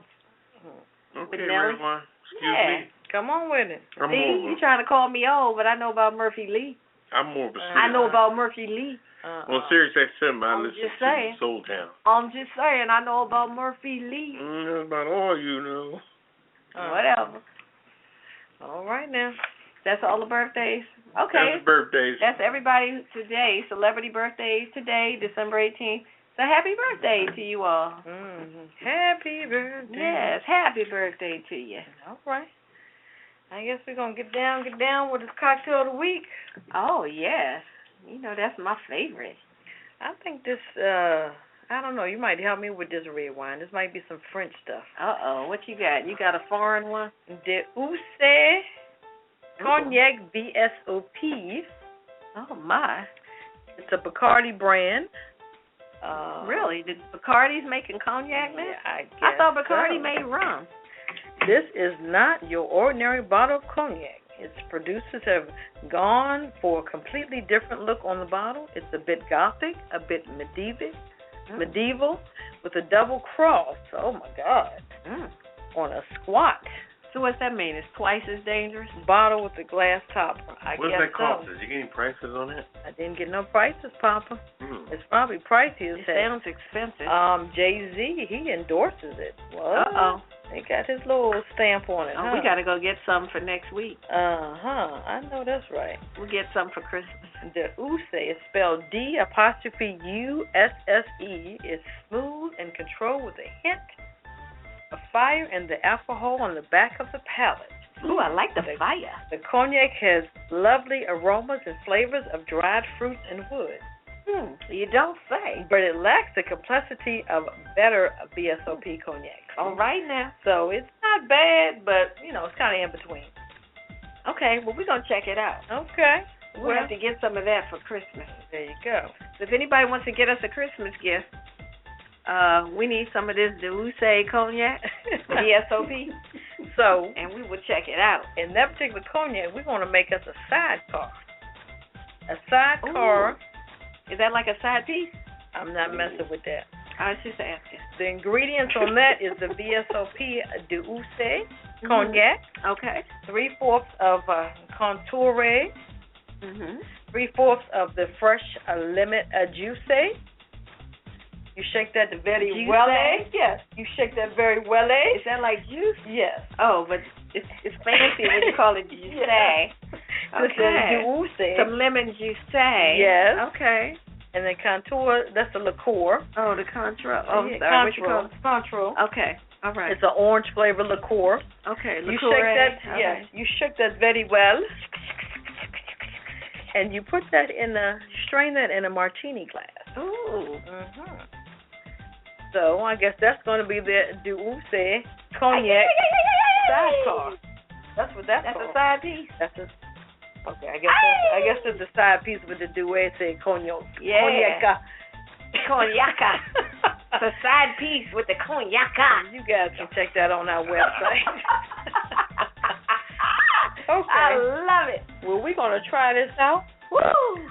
Okay, Nelly? Redwine. Excuse me. Come on with it. See, you trying to call me old, but I know about Murphy Lee. I'm more of a I know about Murphy Lee. On Sirius XM, I listen just to saying. Soul Town. I'm just saying, I know about Murphy Lee. That's about all you know. Whatever. All right now. That's all the birthdays? Okay. That's birthdays. That's everybody today. Celebrity birthdays today, December 18th. So happy birthday to you all. Mm-hmm. Happy birthday. Yes, happy birthday to you. All right. I guess we're going to get down with this cocktail of the week. Oh, yes. You know, that's my favorite. I think this, I don't know, you might help me with this red wine. This might be some French stuff. Uh-oh, what you got? You got a foreign one? De Ousse Cognac VSOP. Oh, my. It's a Bacardi brand. Really? Did Bacardi's making cognac now? Yeah, I guess I thought Bacardi so. made rum. This is not your ordinary bottle of cognac. Its producers have gone for a completely different look on the bottle. It's a bit gothic, a bit medieval with a double cross. Oh, my God. On a squat. So what's that mean? It's twice as dangerous? Bottle with a glass top. I What guess does that cost? so. Did you get any prices on it? I didn't get no prices, Papa. It's probably pricey as It sounds expensive. Jay-Z, he endorses it. What? Uh-oh. He got his little stamp on it, Oh, huh? we got to go get some for next week. I know that's right. We'll get some for Christmas. The Ousse is spelled D''USSE. It's smooth and controlled with a hint of fire and the alcohol on the back of the palate. Ooh, I like the fire. The cognac has lovely aromas and flavors of dried fruits and wood. You don't say. But it lacks the complexity of better VSOP cognac. All right now. So it's not bad, but, you know, it's kind of in between. Okay, well, we're going to check it out. Okay. We'll have to get some of that for Christmas. There you go. So if anybody wants to get us a Christmas gift, we need some of this Douce cognac, VSOP. So, and we will check it out. In that particular cognac, we're going to make us a sidecar. A sidecar. Is that like a side piece? I'm not messing with that. I was just asking. The ingredients on that is the VSOP Douce cognac. Okay. 3/4 of Contour. 3/4 of the fresh lemon juice. You shake that very well. Yes. You shake that very well. Is that like juice? Yes. Oh, but it's fancy when you call it juice. Okay. Some lemon juice. Yes. Okay. And then Contour, that's a liqueur. Oh, the Contour. Oh, yeah, sorry. What you call it? Contour. Okay. All right. It's an orange flavor liqueur. Okay. You shake that. Okay. Yes. You shake that very well. And you put that strain that in a martini glass. Ooh. So I guess that's going to be the Douce cognac sidecar. That's what that's called. A side piece. Okay. I guess that's the side piece with the Douce cognac. Yeah. Cognac. It's a side piece with the cognac. You guys can check that on our website. Okay. I love it. Well, we're going to try this out. Woo!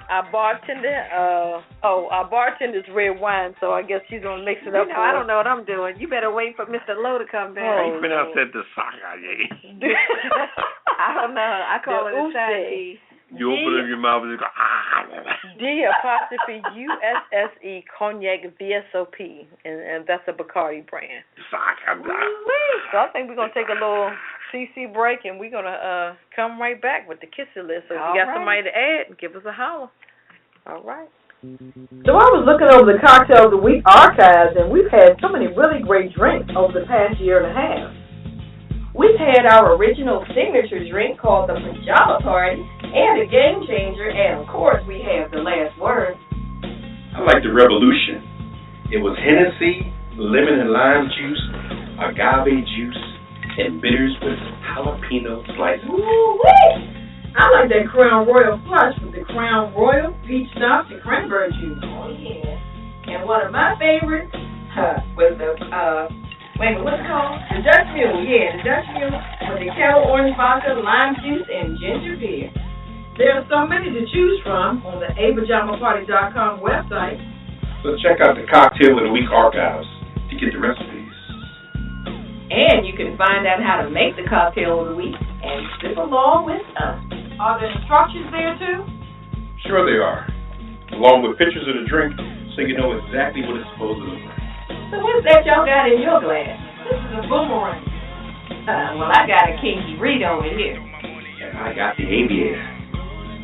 Our bartender's red wine, so I guess she's going to mix it up. I don't know what I'm doing. You better wait for Mr. Lowe to come back. You been outside the soccer, I don't know. I call it a side piece. You open up your mouth and you go, D''USSE cognac VSOP, and that's a Bacardi brand. So I think we're going to take a little CC break, and we're going to come right back with the kissy list. So if you got somebody to add, give us a holler. All right. So I was looking over the Cocktail of the Week archives, and we've had so many really great drinks over the past year and a half. We've had our original signature drink called the Pajama Party, and a game changer, and of course we have the last word. I like the Revolution. It was Hennessy, lemon and lime juice, agave juice, and bitters with jalapeno slices. Woo-wee! I like that Crown Royal Flush with the Crown Royal, peach schnapps, and cranberry juice. Oh yeah. And one of my favorites was the what's it called? The Dutch Mule. Yeah, the Dutch Mule with the Ketel orange vodka, lime juice, and ginger beer. There are so many to choose from on the apajamaparty.com website. So check out the Cocktail of the Week archives to get the recipes. And you can find out how to make the Cocktail of the Week and sip along with us. Are there instructions there too? Sure they are, along with pictures of the drink so you know exactly what it's supposed to look like. So what's that y'all got in your glass? This is a boomerang. Well, I got a kinky read over here. And I got the ABS.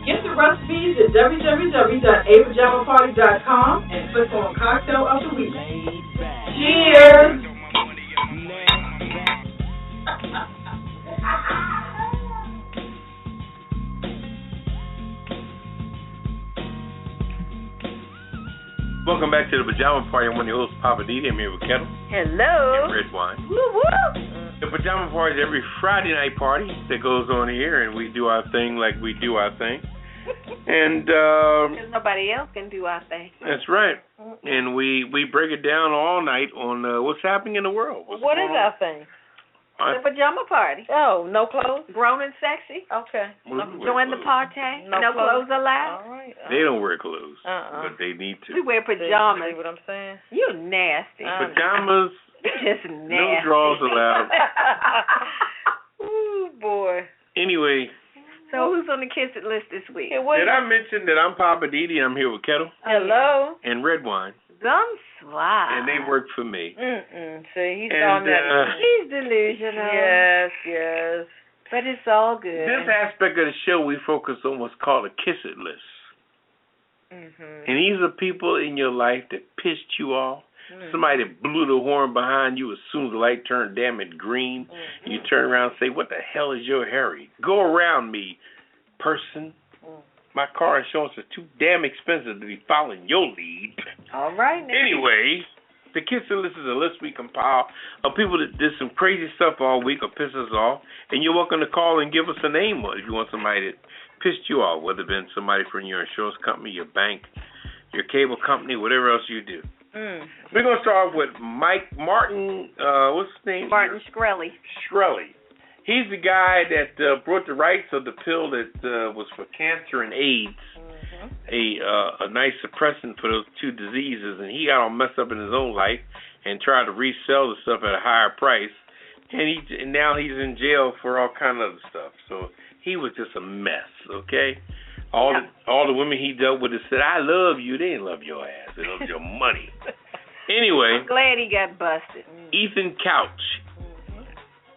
Get the recipes at www.apajamaparty.com and click on Cocktail of the Week. Cheers! Welcome back to the Pajama Party. I'm one of your hosts, Poppa DD. I'm here with Ketel. Hello. And Redwine. Woo-woo. The Pajama Party is every Friday night party that goes on here, and we do our thing like we do our thing. And because nobody else can do our thing. That's right. And we break it down all night on what's happening in the world. What is our thing? The pajama party. Oh, no clothes? Grown and sexy. Okay. Join the party. No clothes allowed. All right. They don't wear clothes, but they need to. We wear pajamas. See what I'm saying? You nasty. Pajamas. Just nasty. No drawers allowed. Ooh, boy. Anyway. So who's on the Kiss It list this week? Did I mention that I'm Poppa DD? I'm here with Ketel. Hello. And Redwine. Gum swab. And they work for me. See, he's on that. He's delusional. Yes. But it's all good. This aspect of the show, we focus on what's called a Kiss It list. And these are people in your life that pissed you off. Somebody that blew the horn behind you as soon as the light turned damn it green. You turn around and say, what the hell is your hurry? Go around me, person. My car insurance is too damn expensive to be following your lead. All right. Now. Anyway, the Kiss It list is a list we compile of people that did some crazy stuff all week or pissed us off. And you're welcome to call and give us a name if you want somebody that pissed you off, whether it been somebody from your insurance company, your bank, your cable company, whatever else you do. We're going to start off with Martin, what's his name? Martin Shkreli. He's the guy that brought the rights of the pill that was for cancer and AIDS, a nice suppressant for those two diseases, and he got all messed up in his own life and tried to resell the stuff at a higher price, and now he's in jail for all kind of other stuff. So he was just a mess, okay? All the women he dealt with said, I love you. They didn't love your ass. They loved your money. Anyway. I'm glad he got busted. Ethan Couch.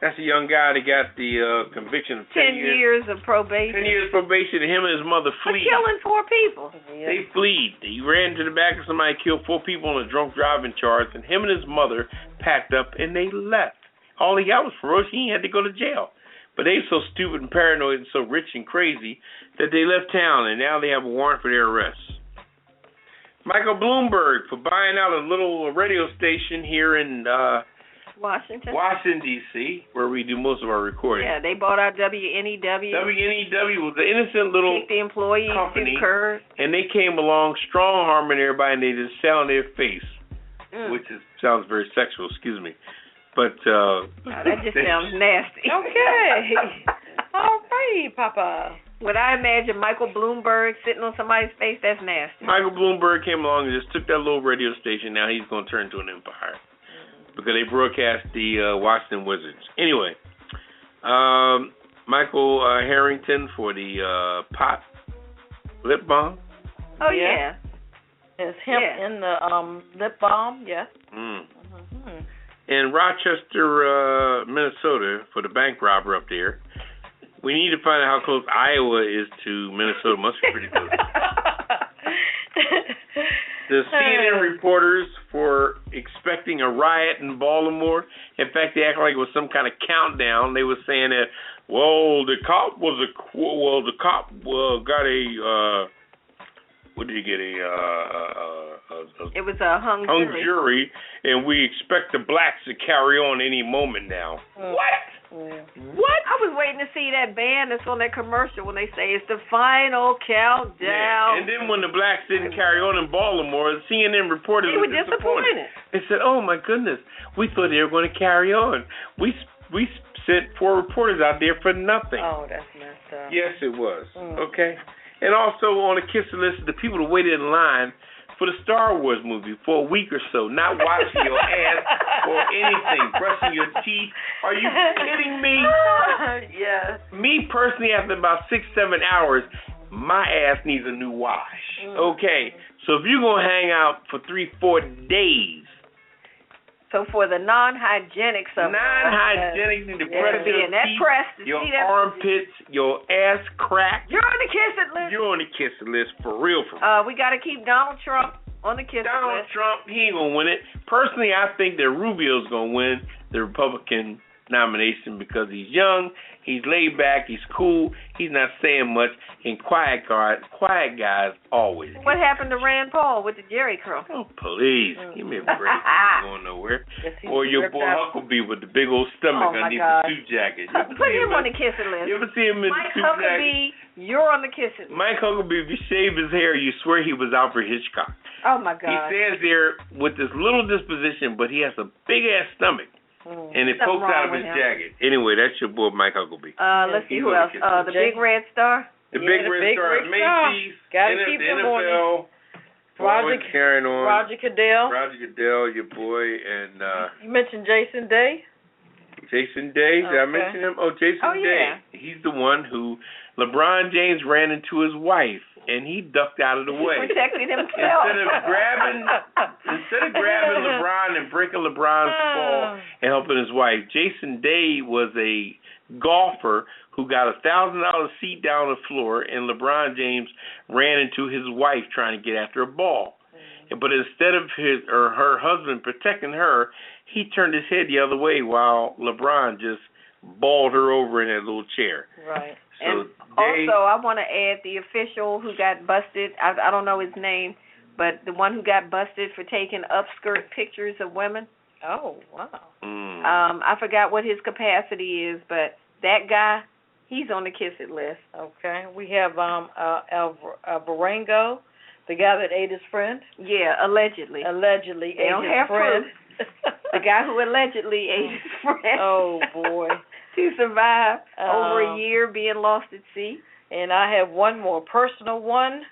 That's a young guy that got the conviction of 10 years of probation. 10 years probation, and him and his mother for fled. killing 4 people. They fled. He ran to the back of somebody, killed 4 people on a drunk driving charge, and him and his mother packed up and they left. All he got was ferocious. He had to go to jail. But they so stupid and paranoid and so rich and crazy that they left town, and now they have a warrant for their arrest. Michael Bloomberg for buying out a little radio station here in Washington, D.C., where we do most of our recording. Yeah, they bought out WNEW. WNEW was an innocent little the employees company, curve. And they came along strong-arming everybody, and they just sat on their face, which sounds very sexual, excuse me. But that just sounds nasty. Okay. All right, Papa. Would I imagine Michael Bloomberg sitting on somebody's face? That's nasty. Michael Bloomberg came along and just took that little radio station. Now he's going to turn into an empire because they broadcast the Washington Wizards. Anyway, Michael Harrington for the pot lip balm. Oh, yeah. It's him in the lip balm, yes. In Rochester, Minnesota, for the bank robber up there. We need to find out how close Iowa is to Minnesota. Must be pretty close. The CNN reporters for expecting a riot in Baltimore. In fact, they acted like it was some kind of countdown. They were saying that, the cop got a. What did he get? It was a hung jury, and we expect the blacks to carry on any moment now. What? What? I was waiting to see that band that's on that commercial when they say it's the final countdown. Yeah. And then when the blacks didn't carry on in Baltimore, CNN reporters were disappointed. They said, "Oh my goodness, we thought they were going to carry on. We sent 4 reporters out there for nothing." Oh, that's messed up. Yes, it was. Okay. And also on the Kiss list, the people that waited in line for the Star Wars movie for a week or so, not washing your ass or anything, brushing your teeth. Are you kidding me? Yes. Me personally, after about 6-7 hours, my ass needs a new wash. Okay. So if you're going to hang out for 3-4 days, So for the non-hygienic stuff, non-hygienic, need to brush be your in that teeth, press to your see that. armpits, your ass crack. You're on the kiss it list. You're on the kiss it list for real. For real. We got to keep Donald Trump on the kiss it list. Donald Trump, he ain't gonna win it. Personally, I think that Rubio's gonna win the Republican nomination because he's young, he's laid back, he's cool, he's not saying much, and quiet guys always. What happened to Rand Paul with the Jerry curl? Oh, please, give me a break. He's going nowhere. Or your boy Huckabee with the big old stomach underneath the suit jacket. Put him on the kiss it list. You ever see him in Mike the suit Huckabee, jacket? you're on the kiss it list. Mike Huckabee, if you shave his hair, you swear he was Alfred Hitchcock. Oh, my God. He stands there with this little disposition, but he has a big-ass stomach. And it pokes out of his jacket. Anyway, that's your boy, Mike Huckabee. Let's see who else. The Big Red Star. The Big Red Star. Macy's. Gotta keep him NFL. Carrying on. Roger Goodell. Your boy. And you mentioned Jason Day. Jason Day. Did I mention him? Oh, Jason Day. Yeah. He's the one who LeBron James ran into his wife, and he ducked out of the way. Protected himself. Instead of grabbing LeBron and breaking LeBron's fall and helping his wife, Jason Day was a golfer who got a $1,000 seat down the floor, and LeBron James ran into his wife trying to get after a ball. But instead of her husband protecting her, he turned his head the other way while LeBron just balled her over in that little chair. Right. So and also, I want to add the official who got busted. I don't know his name, but the one who got busted for taking upskirt pictures of women. Oh, wow. I forgot what his capacity is, but that guy, he's on the kiss it list. Okay. We have Barango, the guy that ate his friend. Yeah, allegedly. Allegedly they ate don't his have friend. Proof. The guy who allegedly ate his friend. Oh, boy. To survive over a year being lost at sea. And I have one more personal one.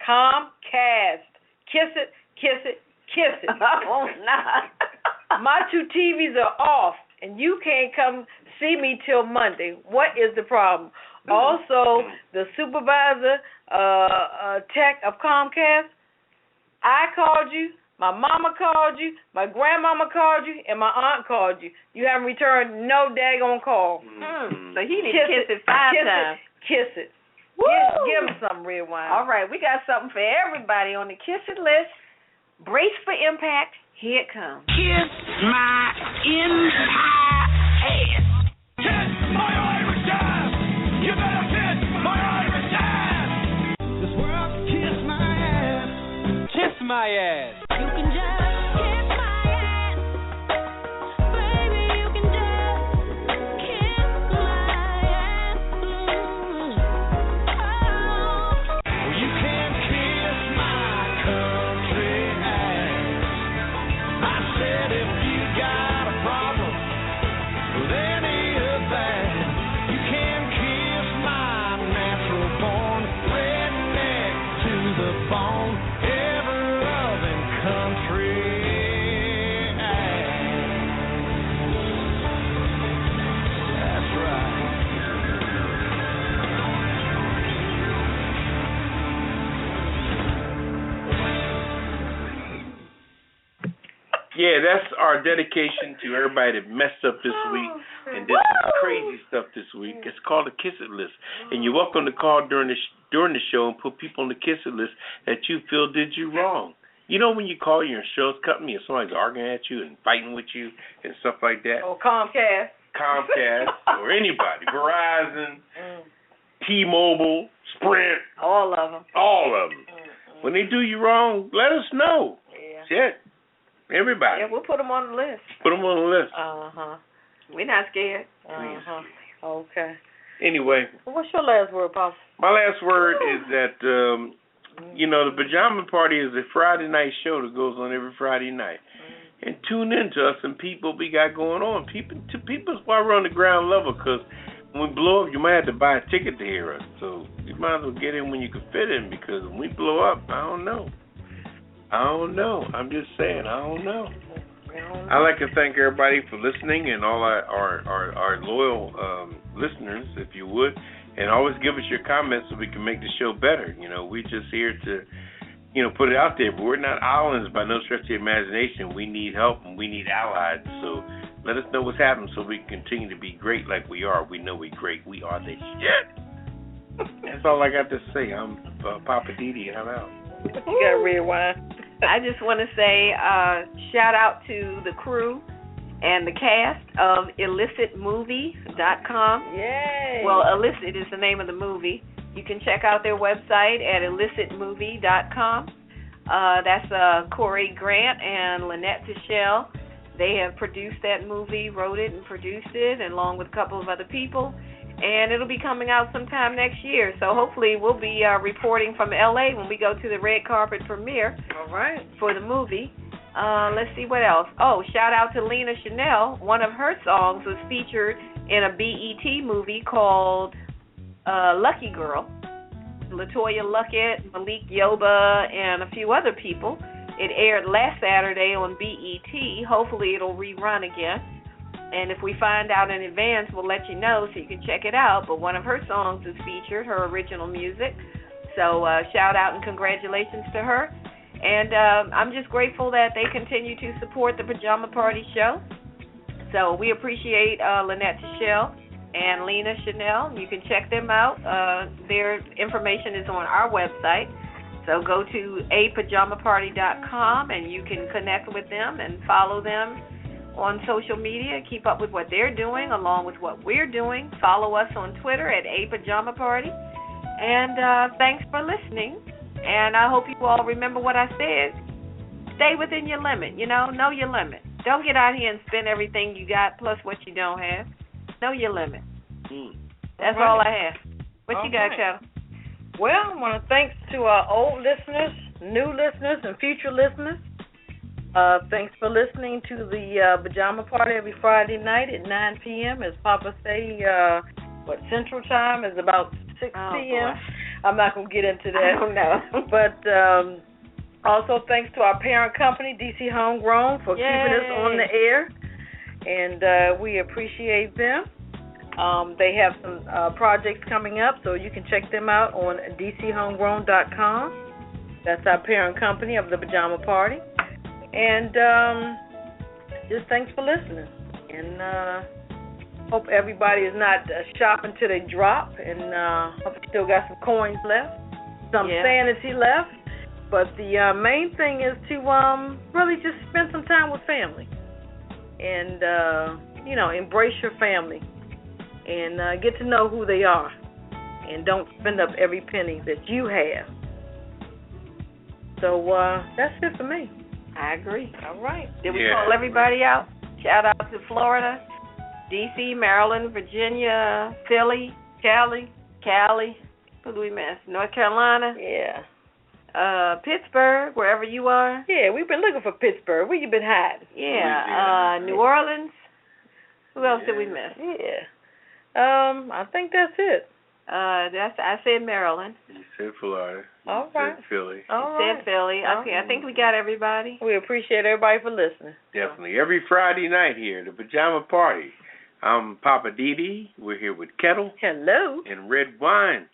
Comcast. Kiss it, kiss it, kiss it. Oh, no. My 2 TVs are off, and you can't come see me till Monday. What is the problem? Also, the supervisor tech of Comcast, I called you, my mama called you, my grandmama called you, and my aunt called you. You haven't returned no daggone call. So he needs to kiss it 5 times. Kiss it. Give him some Redwine. All right, we got something for everybody on the kiss it list. Brace for impact. Here it comes. Kiss my entire ass. Kiss my Irish ass. You better kiss my Irish ass. This world can kiss my ass. Kiss my ass. You can just kiss my ass. Baby, you can just kiss my ass. Oh, you can kiss my country ass. I said if you got a problem with any of that, you can kiss my natural born redneck to the bone, ever loving country ass. That's right. Yeah, that's our dedication to everybody that messed up this week and did some crazy stuff this week. It's called the Kiss It List. And you're welcome to call during the show and put people on the Kiss It List that you feel did you wrong. You know when you call your insurance company and somebody's arguing at you and fighting with you and stuff like that? Or Comcast. Or anybody. Verizon, T-Mobile, Sprint. All of them. When they do you wrong, let us know. Yeah. Shit. Everybody. Yeah, we'll put them on the list. Put them on the list. We're not scared. Okay. Anyway. What's your last word, Papa? My last word is that, the Pajama Party is a Friday night show that goes on every Friday night. And tune in to us and people we got going on. People's why we're on the ground level, because when we blow up, you might have to buy a ticket to hear us. So you might as well get in when you can fit in, because when we blow up, I don't know. I'm just saying, I don't know. I'd like to thank everybody for listening and all our loyal listeners, if you would. And always give us your comments so we can make the show better. You know, we're just here to, put it out there. But we're not islands by no stretch of the imagination. We need help and we need allies. So let us know what's happening so we can continue to be great like we are. We know we're great. We are the shit. That's all I got to say. I'm Poppa DD, and I'm out. You got Redwine. I just want to say shout out to the crew and the cast of illicitmovie.com. Yay! Well, Illicit is the name of the movie. You can check out their website at illicitmovie.com. That's Corey Grant and Lynette Tichelle. They have produced that movie, wrote it and produced it, and along with a couple of other people. And it'll be coming out sometime next year. So hopefully we'll be reporting from L.A. when we go to the red carpet premiere. All right. For the movie. Let's see what else. Oh, shout out to Lena Chanel. One of her songs was featured in a BET movie called Lucky Girl. LaToya Luckett, Malik Yoba, and a few other people. It aired last Saturday on BET. Hopefully it'll rerun again. And if we find out in advance, we'll let you know so you can check it out. But one of her songs is featured, her original music. So shout out and congratulations to her. And I'm just grateful that they continue to support the Pajama Party show. So we appreciate Lynette Tichelle and Lena Chanel. You can check them out. Their information is on our website. So go to apajamaparty.com and you can connect with them and follow them on social media. Keep up with what they're doing along with what we're doing. Follow us on Twitter at apajamaparty. And thanks for listening. And I hope you all remember what I said. Stay within your limit, know your limit. Don't get out here and spend everything you got plus what you don't have. Know your limit. That's all I have. What you got, Ketel? Well, I want to thanks to our old listeners, new listeners, and future listeners. Thanks for listening to the Pajama Party every Friday night at 9 p.m. As Papa say, Central Time is about 6 p.m. Boy. I'm not going to get into that. I don't know. But also thanks to our parent company, DC Homegrown, for keeping us on the air. And we appreciate them. They have some projects coming up, so you can check them out on dchomegrown.com. That's our parent company of the Pajama Party. And just thanks for listening. And hope everybody is not shopping till they drop. And hope you still got some coins left, some sanity left. But the main thing is to really just spend some time with family. And, embrace your family. And get to know who they are. And don't spend up every penny that you have. So that's it for me. I agree. All right. Did we call everybody out? Shout out to Florida, D.C., Maryland, Virginia, Philly, Cali. Who do we miss? North Carolina? Yeah. Pittsburgh, wherever you are. Yeah, we've been looking for Pittsburgh. Where you been hiding? Yeah. New Orleans. Who else did we miss? Yeah. I think that's it. I said Maryland. You said Florida. All right. You said Philly. Said Philly. Okay, I think we got everybody. We appreciate everybody for listening. Definitely. Every Friday night here, the Pajama Party. I'm Poppa DD. We're here with Ketel. Hello. And Redwine.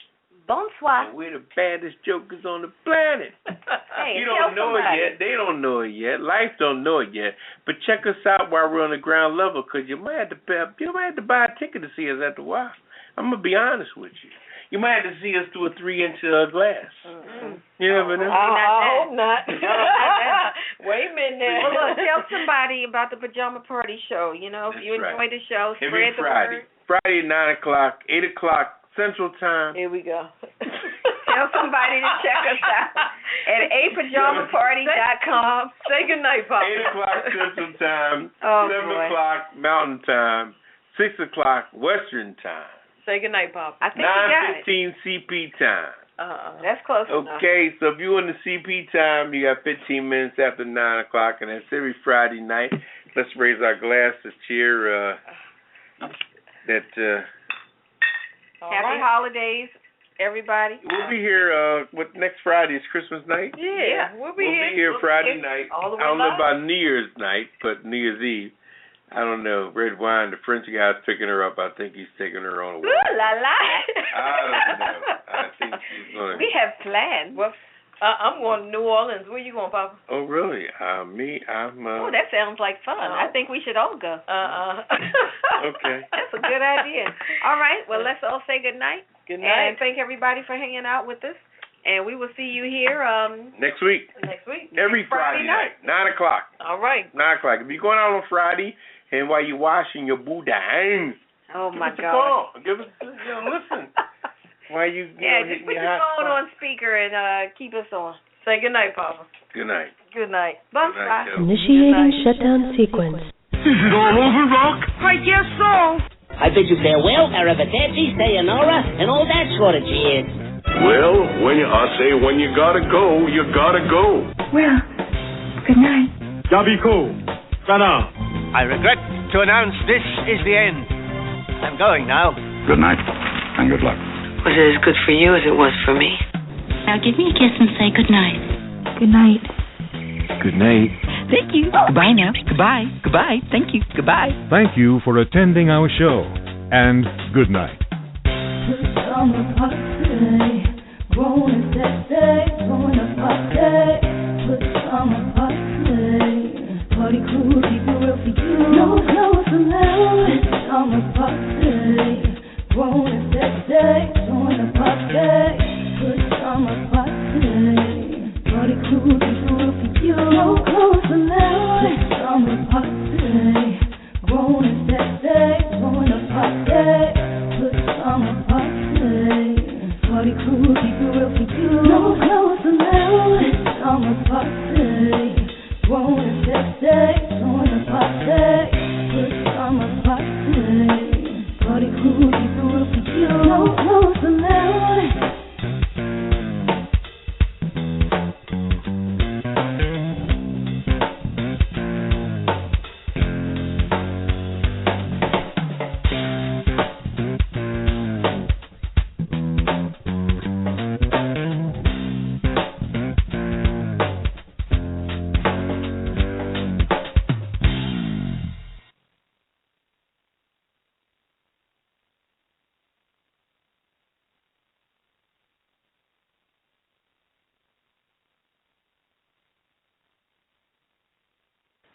Bonsoir. And we're the baddest jokers on the planet. Hey, you don't know it yet. They don't know it yet. Life don't know it yet. But check us out while we're on the ground level, because you might have to buy a ticket to see us after a while. I'm going to be honest with you. You might have to see us through a 3-inch glass. Mm-hmm. You never know. I hope not. Wait a minute. Well, look, tell somebody about the Pajama Party show. If you enjoy the show, spread the word. Friday, 9 o'clock, 8 o'clock Central Time. Here we go. Tell somebody to check us out at apajamaparty.com. Say goodnight, Papa. 8 o'clock Central Time, 7 boy. o'clock Mountain Time, 6 o'clock Western Time. Say goodnight, Papa. I think you got it. 9:15 CP time. That's close enough. Okay, so if you're in the CP time, you got 15 minutes after 9 o'clock, and that's every Friday night. Let's raise our glass to cheer Happy holidays, everybody. We'll be here, next Friday is Christmas night? Yeah, we'll be here Friday night. All the way I don't know live. about New Year's night, but New Year's Eve. I don't know. Redwine, the French guy's picking her up. I think he's taking her on a walk. Ooh la la. I don't know. I think she's going to... We have plans. Well, I'm going to New Orleans. Where you going, Papa? Oh, really? I'm. Oh, that sounds like fun. I think we should all go. Okay. That's a good idea. All right. Well, let's all say good night. Good night. And thank everybody for hanging out with us. And we will see you here next week. Every Friday night, 9 o'clock. All right. 9 o'clock. If you're going out on Friday and while you're washing your boudin, oh my give us a God. call. Give us, listen. While you just put your phone on speaker and keep us on. Say good night, Papa. Good night. Good night. Bye. Initiating shutdown sequence. Is it all over, Rock? I guess so. I bid you farewell, arrivederci, sayonara, and all that sort of jazz. Well, when you gotta go, you gotta go. Well, good night. Yabiko. Sana. I regret to announce this is the end. I'm going now. Good night, and good luck. Was it as good for you as it was for me? Now give me a kiss and say good night. Good night. Good night. Thank you. Goodbye now. Goodbye. Goodbye. Thank you. Goodbye. Thank you for attending our show, and good night. Pajama Party, grown and sexy, throwing a party. Pajama Party crew, keep it real for you. No clothes allowed. Pajama Party, grown and sexy, throwing a party. Pajama Party crew, keep it real for you. No clothes allowed. Pajama Party, grown and sexy, throwing a party. Pajama Party crew, keep it real for you. No